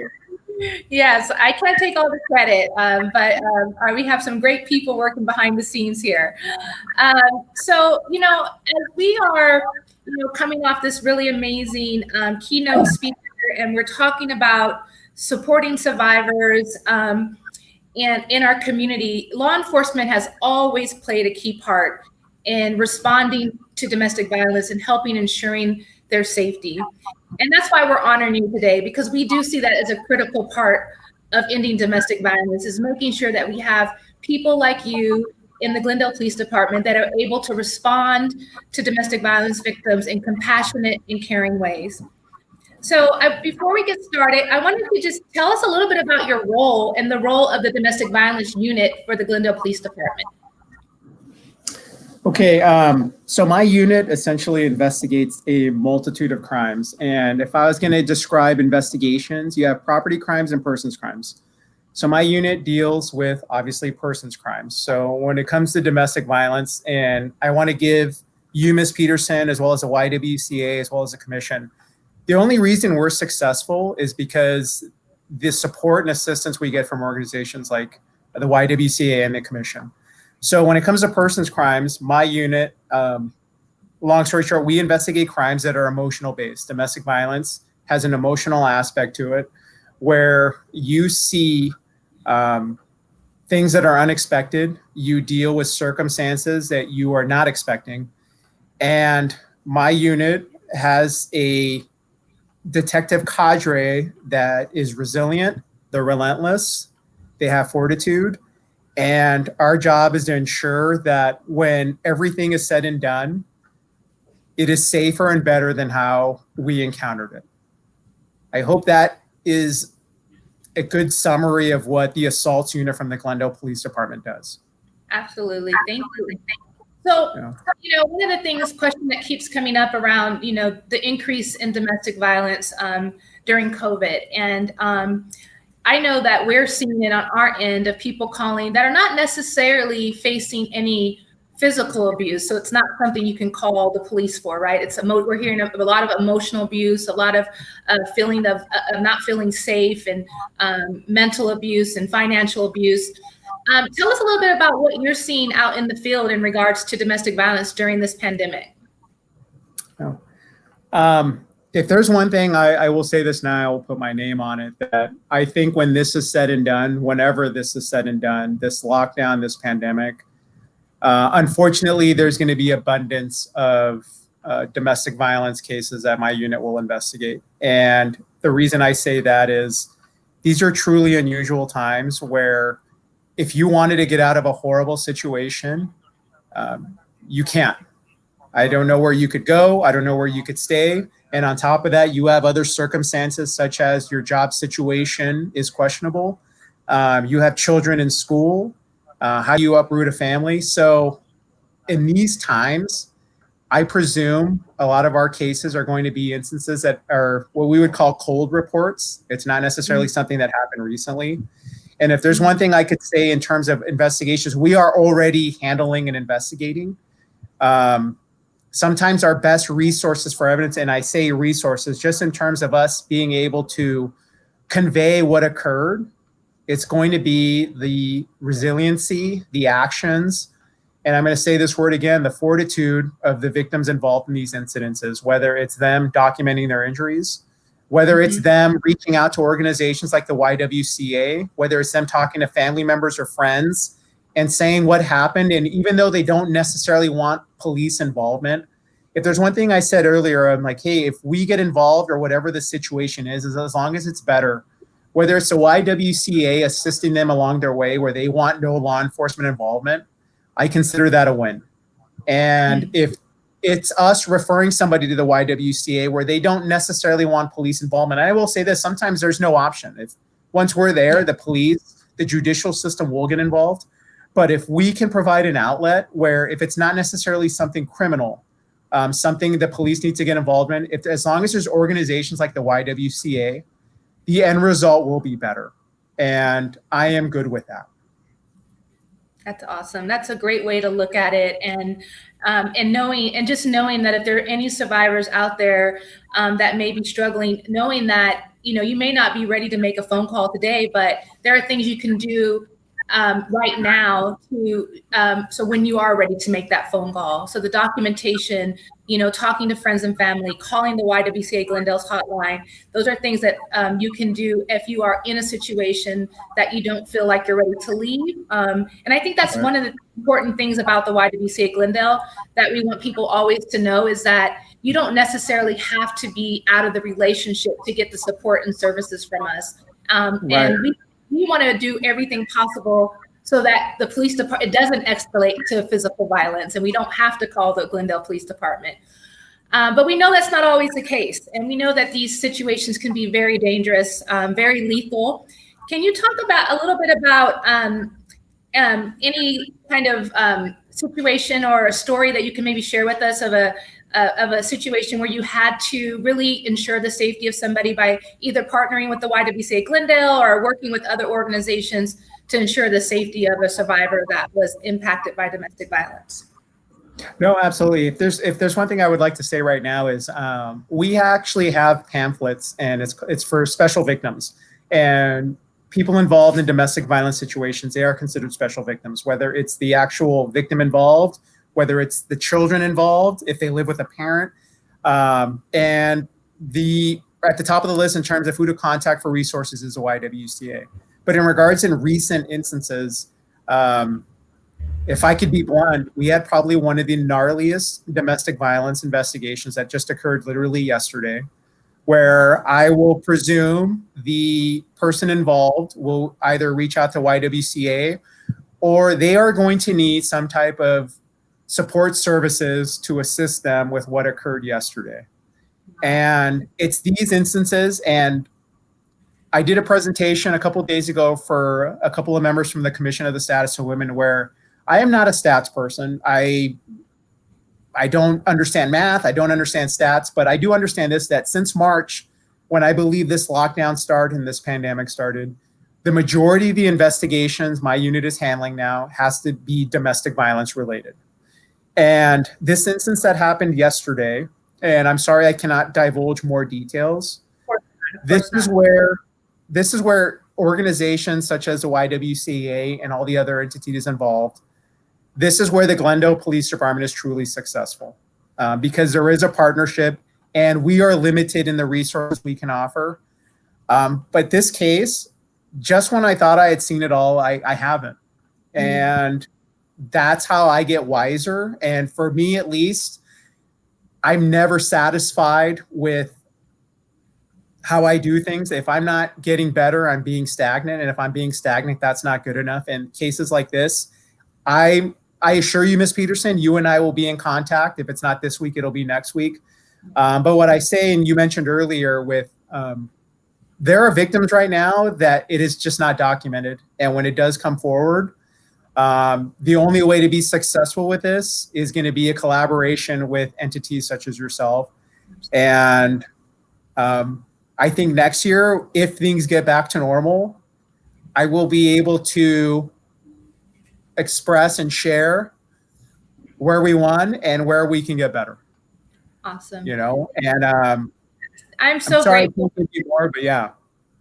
you. Yes, I can't take all the credit, but we have some great people working behind the scenes here. So, as we are, coming off this really amazing keynote speaker, and we're talking about supporting survivors and in our community, law enforcement has always played a key part in responding to domestic violence and helping ensuring their safety. And that's why we're honoring you today, because we do see that as a critical part of ending domestic violence, is making sure that we have people like you in the Glendale Police Department that are able to respond to domestic violence victims in compassionate and caring ways. So before we get started, I wanted to just tell us a little bit about your role and the role of the domestic violence unit for the Glendale Police Department. Okay, so my unit essentially investigates a multitude of crimes. And if I was going to describe investigations, you have property crimes and persons crimes. So my unit deals with, obviously, persons crimes. So when it comes to domestic violence, and I want to give you, Ms. Peterson, as well as the YWCA, as well as the commission. The only reason we're successful is because the support and assistance we get from organizations like the YWCA and the commission. So when it comes to persons crimes, my unit, long story short, we investigate crimes that are emotional based. Domestic violence has an emotional aspect to it where you see things that are unexpected. You deal with circumstances that you are not expecting. And my unit has a detective cadre that is resilient, they're relentless, they have fortitude. And our job is to ensure that when everything is said and done, it is safer and better than how we encountered it. I hope that is a good summary of what the assaults unit from the Glendale Police Department does. Absolutely. Thank you. So, one of the things, question that keeps coming up around, the increase in domestic violence during COVID. And I know that we're seeing it on our end of people calling that are not necessarily facing any physical abuse. So it's not something you can call the police for, right? We're hearing a lot of emotional abuse, a lot of feeling of not feeling safe, and mental abuse and financial abuse. Tell us a little bit about what you're seeing out in the field in regards to domestic violence during this pandemic. If there's one thing, I will say this now, I will put my name on it, that I think when this is said and done, whenever this is said and done, this lockdown, this pandemic, unfortunately, there's going to be abundance of domestic violence cases that my unit will investigate. And the reason I say that is these are truly unusual times where if you wanted to get out of a horrible situation, you can't. I don't know where you could go. I don't know where you could stay. And on top of that, you have other circumstances such as your job situation is questionable. You have children in school. How do you uproot a family? So in these times, I presume a lot of our cases are going to be instances that are what we would call cold reports. It's not necessarily something that happened recently. And if there's one thing I could say in terms of investigations, we are already handling and investigating. Sometimes our best resources for evidence, and I say resources just in terms of us being able to convey what occurred, it's going to be the resiliency, the actions, and I'm going to say this word again, the fortitude of the victims involved in these incidences, whether it's them documenting their injuries, whether it's them reaching out to organizations like the YWCA, whether it's them talking to family members or friends and saying what happened. And even though they don't necessarily want police involvement, if there's one thing I said earlier, I'm like, hey, if we get involved or whatever the situation is as long as it's better, whether it's the YWCA assisting them along their way where they want no law enforcement involvement, I consider that a win. And if it's us referring somebody to the YWCA where they don't necessarily want police involvement, I will say this, sometimes there's no option. If once we're there, the police, the judicial system will get involved. But if we can provide an outlet where if it's not necessarily something criminal, something the police need to get involved in, as long as there's organizations like the YWCA, the end result will be better. And I am good with that. That's awesome. That's a great way to look at it. And just knowing that if there are any survivors out there that may be struggling, knowing that, you may not be ready to make a phone call today, but there are things you can do right now so when you are ready to make that phone call. So the documentation, talking to friends and family, calling the YWCA Glendale's hotline, those are things that you can do if you are in a situation that you don't feel like you're ready to leave. And I think that's one of the important things about the YWCA Glendale that we want people always to know is that you don't necessarily have to be out of the relationship to get the support and services from us. And we want to do everything possible so that the police department, it doesn't escalate to physical violence and we don't have to call the Glendale Police Department. But we know that's not always the case. And we know that these situations can be very dangerous, very lethal. Can you talk about a little bit about any kind of situation or a story that you can maybe share with us of a situation where you had to really ensure the safety of somebody by either partnering with the YWCA Glendale or working with other organizations to ensure the safety of a survivor that was impacted by domestic violence? No, absolutely. If there's one thing I would like to say right now is we actually have pamphlets, and it's for special victims and people involved in domestic violence situations. They are considered special victims, whether it's the actual victim involved, whether it's the children involved, if they live with a parent, and at the top of the list in terms of who to contact for resources is the YWCA. But in regards in recent instances, if I could be blunt, we had probably one of the gnarliest domestic violence investigations that just occurred literally yesterday, where I will presume the person involved will either reach out to YWCA or they are going to need some type of support services to assist them with what occurred yesterday. And it's these instances, and I did a presentation a couple of days ago for a couple of members from the Commission of the Status of Women where I am not a stats person. I don't understand math. I don't understand stats, but I do understand this, that since March, when I believe this lockdown started and this pandemic started, the majority of the investigations my unit is handling now has to be domestic violence related. And this instance that happened yesterday, and I'm sorry I cannot divulge more details, this is where organizations such as the YWCA and all the other entities involved, this is where the Glendale Police Department is truly successful because there is a partnership and we are limited in the resources we can offer. But this case, just when I thought I had seen it all, I haven't. And that's how I get wiser. And for me, at least, I'm never satisfied with how I do things. If I'm not getting better, I'm being stagnant. And if I'm being stagnant, that's not good enough. And cases like this, I assure you, Ms. Peterson, you and I will be in contact. If it's not this week, it'll be next week. But what I say, and you mentioned earlier with, there are victims right now that it is just not documented. And when it does come forward, the only way to be successful with this is going to be a collaboration with entities such as yourself. And I think next year, if things get back to normal, I will be able to express and share where we won and where we can get better. Awesome. You know, and I'm so sorry grateful. I can't give you more, but yeah.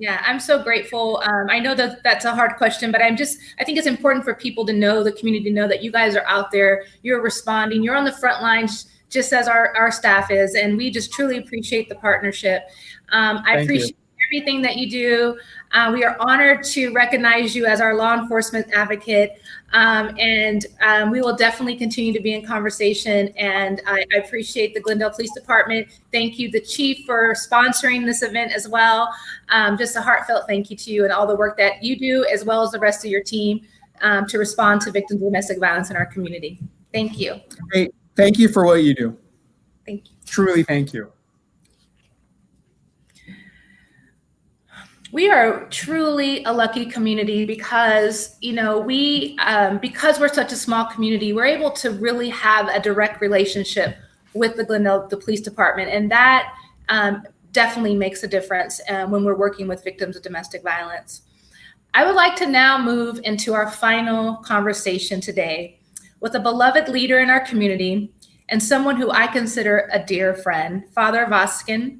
Yeah, I'm so grateful. I know that that's a hard question, but I think it's important for people to know, the community to know that you guys are out there, you're responding, you're on the front lines, just as our staff is. And we just truly appreciate the partnership. I appreciate everything that you do. We are honored to recognize you as our law enforcement advocate. And we will definitely continue to be in conversation. And I appreciate the Glendale Police Department. Thank you, the chief, for sponsoring this event as well. Just a heartfelt thank you to you and all the work that you do, as well as the rest of your team, to respond to victims of domestic violence in our community. Thank you. Great. Thank you for what you do. Thank you. Truly, thank you. We are truly a lucky community because, you know, because we're such a small community, we're able to really have a direct relationship with the Glendale Police Department. And that definitely makes a difference when we're working with victims of domestic violence. I would like to now move into our final conversation today with a beloved leader in our community and someone who I consider a dear friend, Father Vazken.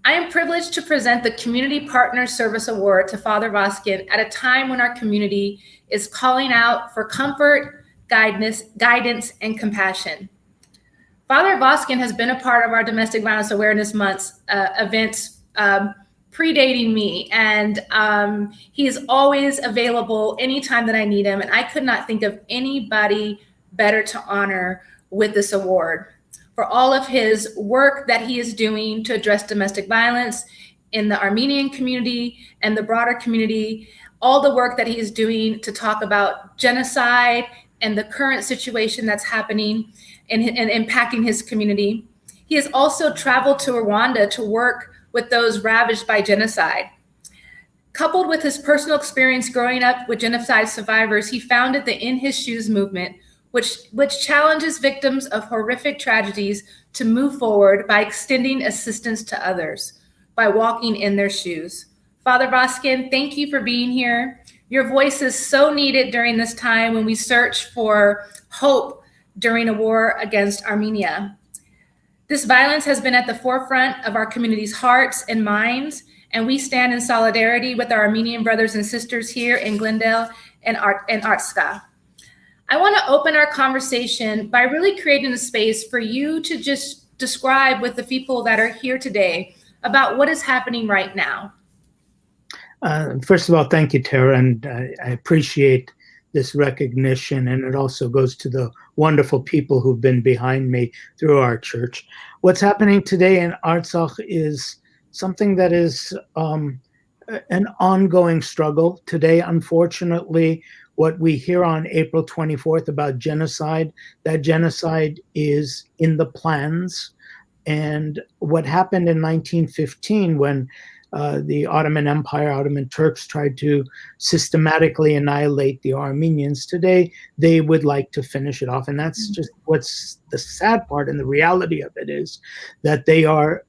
I am privileged to present the Community Partner Service Award to Father Vazken at a time when our community is calling out for comfort, guidance, and compassion. Father Vazken has been a part of our Domestic Violence Awareness Month events predating me, and he is always available anytime that I need him, and I could not think of anybody better to honor with this award for all of his work that he is doing to address domestic violence in the Armenian community and the broader community, all the work that he is doing to talk about genocide and the current situation that's happening and impacting his community. He has also traveled to Rwanda to work with those ravaged by genocide. Coupled with his personal experience growing up with genocide survivors, he founded the In His Shoes movement, which challenges victims of horrific tragedies to move forward by extending assistance to others, by walking in their shoes. Father Vazken, thank you for being here. Your voice is so needed during this time when we search for hope, during a war against Armenia. This violence has been at the forefront of our community's hearts and minds, and we stand in solidarity with our Armenian brothers and sisters here in Glendale and Artsakh. I want to open our conversation by really creating a space for you to just describe with the people that are here today about what is happening right now. First of all, thank you, Tara, and I appreciate this recognition, and it also goes to the wonderful people who've been behind me through our church. What's happening today in Artsakh is something that is an ongoing struggle. Today, unfortunately, what we hear on April 24th about genocide, that genocide is in the plans. And what happened in 1915 when the Ottoman Empire, Ottoman Turks tried to systematically annihilate the Armenians. Today, they would like to finish it off. And that's just what's the sad part. And the reality of it is that they are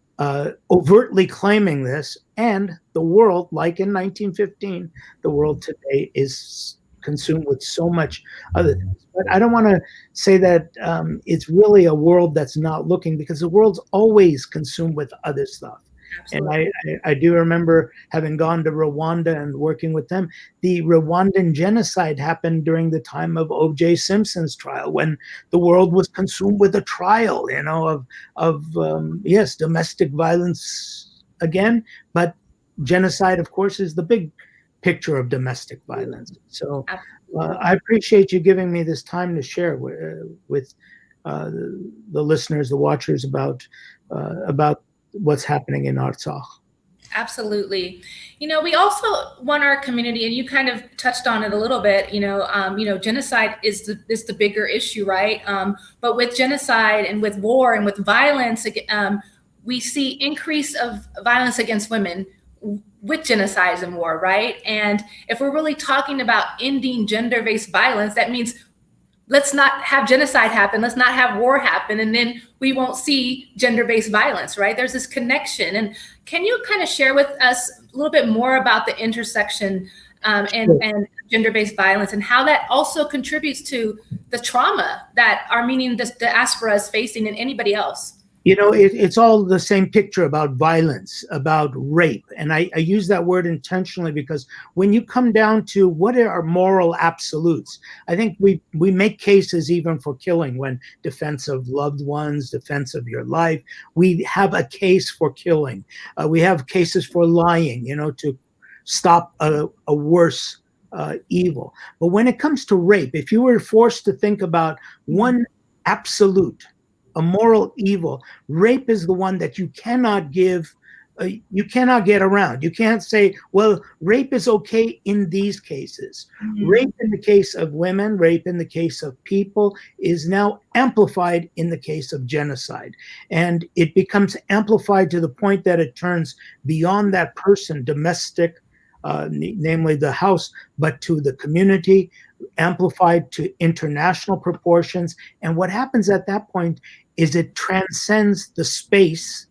overtly claiming this. And the world, like in 1915, the world today is consumed with so much other things. But I don't want to say that it's really a world that's not looking, because the world's always consumed with other stuff. Absolutely. And I do remember having gone to Rwanda and working with them. The Rwandan genocide happened during the time of O.J. Simpson's trial, when the world was consumed with a trial, you know, of yes, domestic violence again, but genocide, of course, is the big picture of domestic violence. So I appreciate you giving me this time to share with the listeners, the watchers, about what's happening in Artsakh. Absolutely. You know, we also want our community, and you kind of touched on it a little bit, genocide is the bigger issue, right? But with genocide and with war and with violence, we see increase of violence against women with genocides and war, right? And if we're really talking about ending gender-based violence, that means let's not have genocide happen, let's not have war happen, and then we won't see gender-based violence, right? There's this connection. And can you kind of share with us a little bit more about the intersection and gender-based violence, and how that also contributes to the trauma that Armenian diaspora is facing and anybody else? You know, it's all the same picture about violence, about rape. And I use that word intentionally because when you come down to what are moral absolutes, I think we make cases even for killing, when defense of loved ones, defense of your life. We have a case for killing. We have cases for lying, you know, to stop a worse evil. But when it comes to rape, if you were forced to think about one absolute, a moral evil, rape is the one that you cannot give, you cannot get around. You can't say, well, rape is okay in these cases. Mm-hmm. Rape in the case of women, rape in the case of people is now amplified in the case of genocide. And it becomes amplified to the point that it turns beyond that person, domestic, namely the house, but to the community, amplified to international proportions. And what happens at that point is it transcends the space,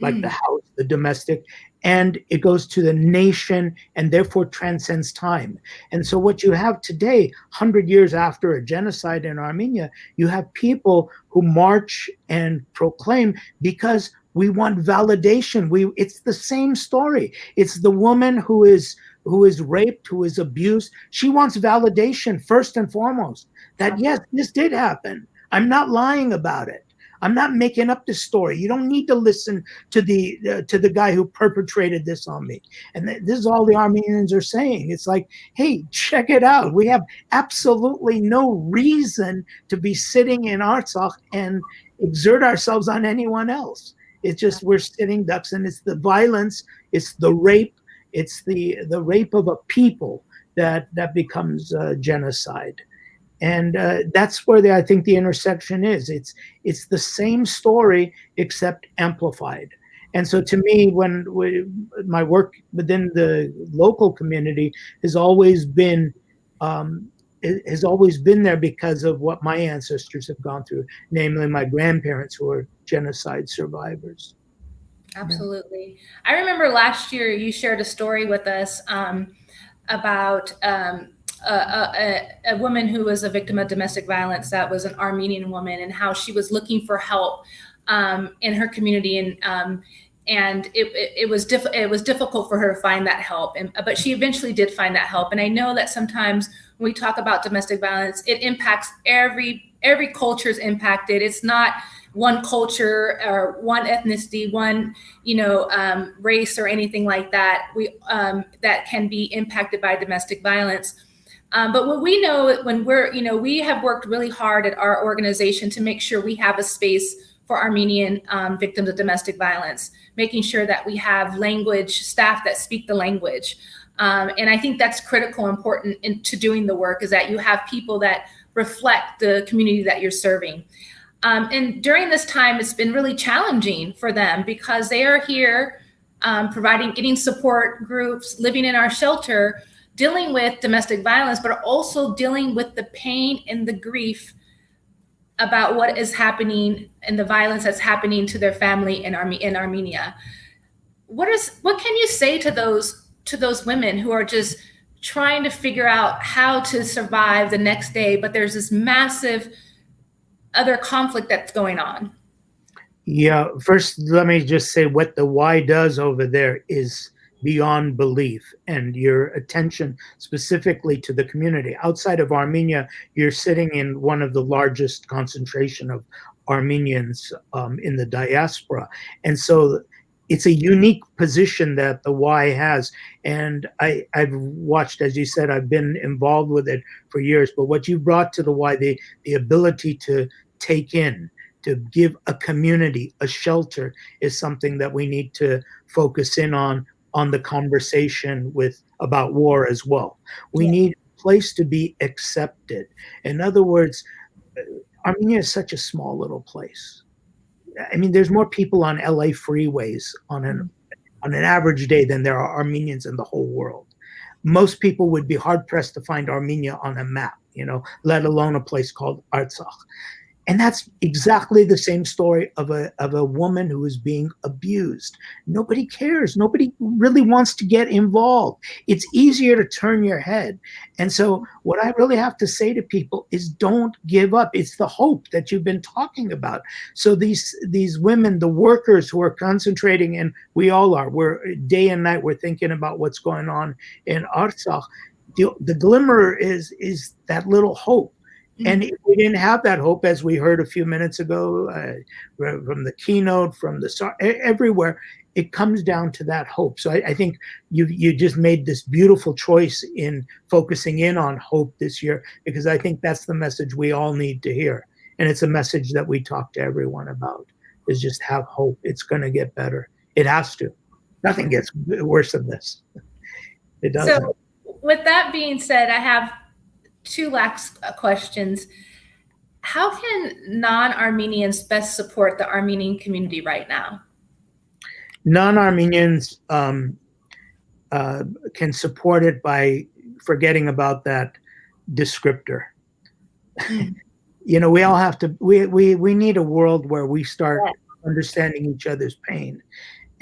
like the house, the domestic, and it goes to the nation, and therefore transcends time. And so what you have today, 100 years after a genocide in Armenia, you have people who march and proclaim because we want validation. It's the same story. It's the woman who is raped, who is abused. She wants validation first and foremost, that yes, this did happen. I'm not lying about it. I'm not making up this story. You don't need to listen to the guy who perpetrated this on me. And this is all the Armenians are saying. It's like, hey, check it out. We have absolutely no reason to be sitting in Artsakh and exert ourselves on anyone else. It's just we're sitting ducks, and it's the violence, it's the rape, it's the rape of a people that becomes genocide. And that's where I think the intersection is. It's the same story except amplified. And so to me, my work within the local community has always been there because of what my ancestors have gone through, namely my grandparents who are genocide survivors. Absolutely. I remember last year you shared a story with us about a woman who was a victim of domestic violence that was an Armenian woman, and how she was looking for help in her community, and it was difficult for her to find that help, but she eventually did find that help. And I know that sometimes when we talk about domestic violence, it impacts every culture is impacted. It's not one culture or one ethnicity, one race or anything like that. That can be impacted by domestic violence. But what we know when we have worked really hard at our organization to make sure we have a space for Armenian victims of domestic violence, making sure that we have staff that speak the language. And I think that's critical, important to doing the work, is that you have people that reflect the community that you're serving. And during this time, it's been really challenging for them because they are here getting support groups, living in our shelter, dealing with domestic violence, but also dealing with the pain and the grief about what is happening and the violence that's happening to their family in Armenia. What can you say to those women who are just trying to figure out how to survive the next day, but there's this massive other conflict that's going on? Yeah, first, let me just say what the Y does over there is beyond belief, and your attention specifically to the community. Outside of Armenia, you're sitting in one of the largest concentration of Armenians in the diaspora. And so it's a unique position that the Y has. And I've watched, as you said, I've been involved with it for years, but what you brought to the Y, the ability to take in, to give a community a shelter, is something that we need to focus in on the conversation about war as well. We need a place to be accepted. In other words, Armenia is such a small little place. I mean, there's more people on LA freeways on an average day than there are Armenians in the whole world. Most people would be hard pressed to find Armenia on a map, let alone a place called Artsakh. And that's exactly the same story of a woman who is being abused. Nobody cares. Nobody really wants to get involved. It's easier to turn your head. And so what I really have to say to people is don't give up. It's the hope that you've been talking about. So these women, the workers who are concentrating, and we all are, we're day and night, we're thinking about what's going on in Artsakh. The glimmer is that little hope. And if we didn't have that hope, as we heard a few minutes ago, from the keynote, from everywhere, it comes down to that hope. So I think you just made this beautiful choice in focusing in on hope this year, because I think that's the message we all need to hear. And it's a message that we talk to everyone about, is just have hope. It's going to get better. It has to. Nothing gets worse than this. It doesn't. So with that being said, I have two last questions. How can non-Armenians best support the Armenian community right now? Non-Armenians can support it by forgetting about that descriptor. We all have to, we need a world where we start understanding each other's pain.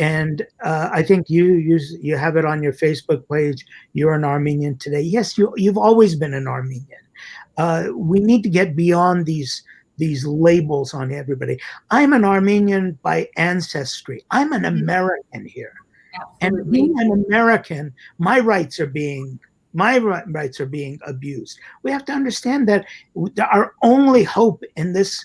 And I think you have it on your Facebook page. You're an Armenian today. Yes, you've always been an Armenian. We need to get beyond these labels on everybody. I'm an Armenian by ancestry. I'm an American here. Absolutely. And being an American, my rights are being abused. We have to understand that our only hope in this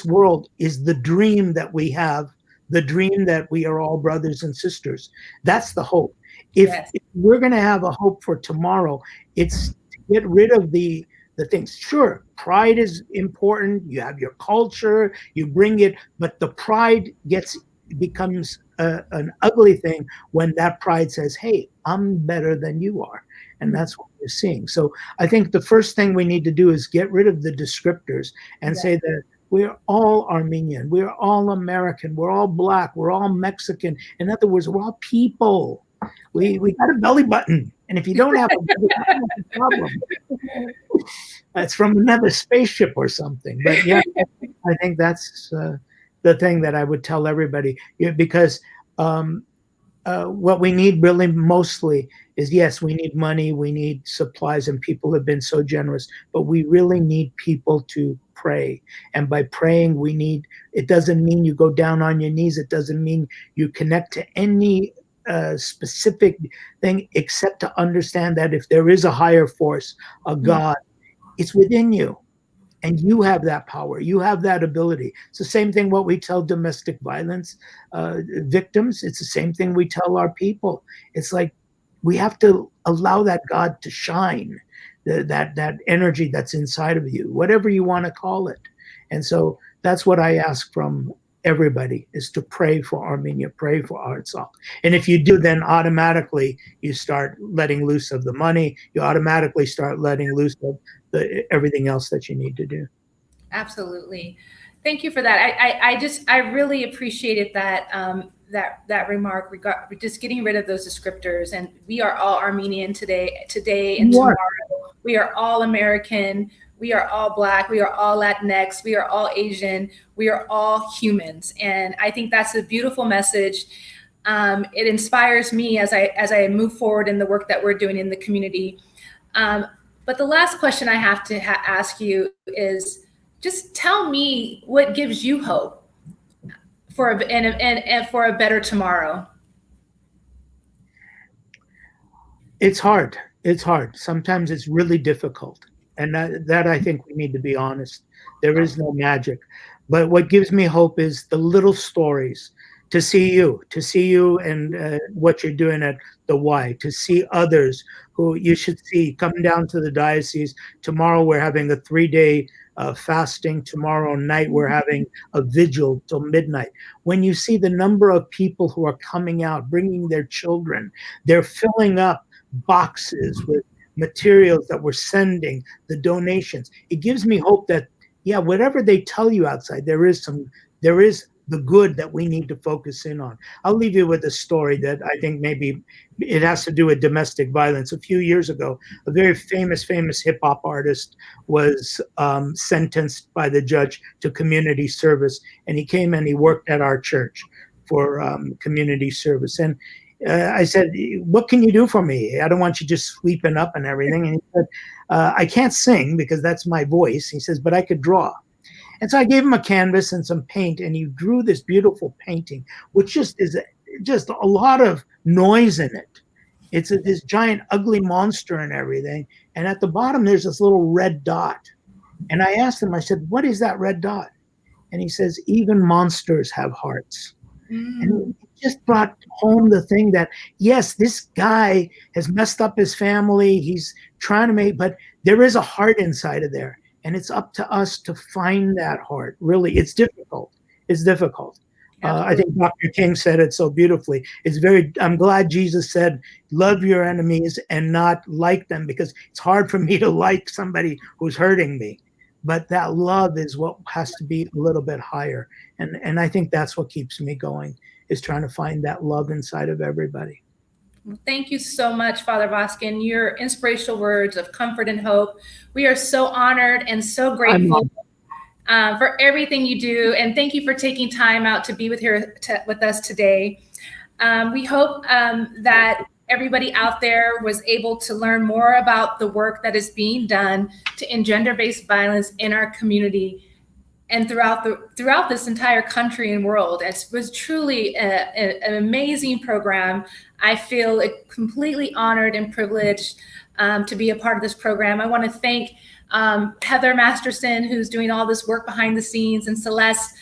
world is the dream that we have. The dream that we are all brothers and sisters. That's the hope. If we're going to have a hope for tomorrow, it's to get rid of the things. Sure, pride is important. You have your culture, you bring it, but the pride becomes an ugly thing when that pride says, hey, I'm better than you are. And that's what we're seeing. So I think the first thing we need to do is get rid of the descriptors and say that we're all Armenian, we're all American, we're all Black, we're all Mexican. In other words, we're all people. We got a belly button. And if you don't have a belly button, it's a problem. It's from another spaceship or something. But yeah, I think that's the thing that I would tell everybody. Because what we need really mostly is, yes, we need money, we need supplies, and people have been so generous, but we really need people to pray. And by praying, it doesn't mean you go down on your knees. It doesn't mean you connect to any specific thing, except to understand that if there is a higher force, a God, it's within you. And you have that power. You have that ability. It's the same thing what we tell domestic violence victims. It's the same thing we tell our people. It's like we have to allow that God to shine, that energy that's inside of you, whatever you want to call it. And so that's what I ask from everybody, is to pray for Armenia, pray for Artsakh. And if you do, then automatically you start letting loose of the money. You automatically start letting loose of everything else that you need to do. Absolutely. Thank you for that. I really appreciated that remark regarding just getting rid of those descriptors. And we are all Armenian today and tomorrow. We are all American. We are all Black. We are all Latinx. We are all Asian. We are all humans. And I think that's a beautiful message. It inspires me as I move forward in the work that we're doing in the community. But the last question I have to ask you is, just tell me what gives you hope for a better tomorrow. It's hard. It's hard. Sometimes it's really difficult. And that I think we need to be honest. There is no magic. But what gives me hope is the little stories, to see you and what you're doing at the Y, to see others who you should see coming down to the diocese. Tomorrow we're having a 3-day fasting. Tomorrow night we're having a vigil till midnight. When you see the number of people who are coming out, bringing their children, they're filling up boxes with materials that we're sending, the donations. It gives me hope that, yeah, whatever they tell you outside, there is the good that we need to focus in on. I'll leave you with a story that I think maybe it has to do with domestic violence. A few years ago, a very famous hip hop artist was sentenced by the judge to community service. And he came and he worked at our church for community service. And I said, what can you do for me? I don't want you just sweeping up and everything. And he said, I can't sing because that's my voice. He says, but I could draw. And so I gave him a canvas and some paint, and he drew this beautiful painting, which just is just a lot of noise in it. It's this giant ugly monster and everything. And at the bottom, there's this little red dot. And I asked him, I said, what is that red dot? And he says, even monsters have hearts. And it just brought home the thing that, yes, this guy has messed up his family. He's trying to but there is a heart inside of there. And it's up to us to find that heart. Really, it's difficult. It's difficult. I think Dr. King said it so beautifully. I'm glad Jesus said, love your enemies and not like them, because it's hard for me to like somebody who's hurting me. But that love is what has to be a little bit higher. And I think that's what keeps me going, is trying to find that love inside of everybody. Thank you so much, Father Vazken. Your inspirational words of comfort and hope. We are so honored and so grateful for everything you do. And thank you for taking time out to be with us today. We hope that everybody out there was able to learn more about the work that is being done to end gender-based violence in our community and throughout this entire country and world. It was truly an amazing program. I feel completely honored and privileged to be a part of this program. I want to thank Heather Masterson, who's doing all this work behind the scenes, and Celeste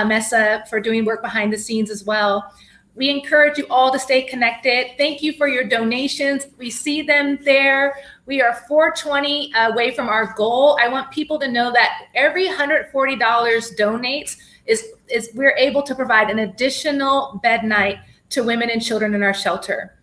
Mesa for doing work behind the scenes as well. We encourage you all to stay connected. Thank you for your donations. We see them there. We are $420 away from our goal. I want people to know that every $140 donates is we're able to provide an additional bed night to women and children in our shelter.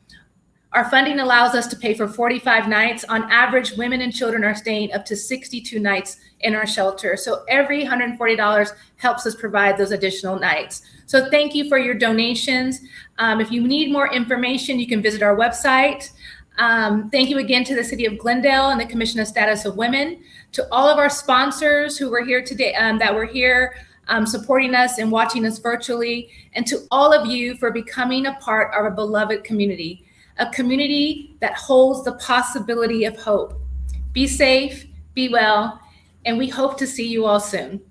Our funding allows us to pay for 45 nights. On average, women and children are staying up to 62 nights in our shelter. So every $140 helps us provide those additional nights. So thank you for your donations. If you need more information, you can visit our website. Thank you again to the City of Glendale and the Commission on Status of Women, to all of our sponsors who were here today, that were here supporting us and watching us virtually, and to all of you for becoming a part of our beloved community, a community that holds the possibility of hope. Be safe, be well, and we hope to see you all soon.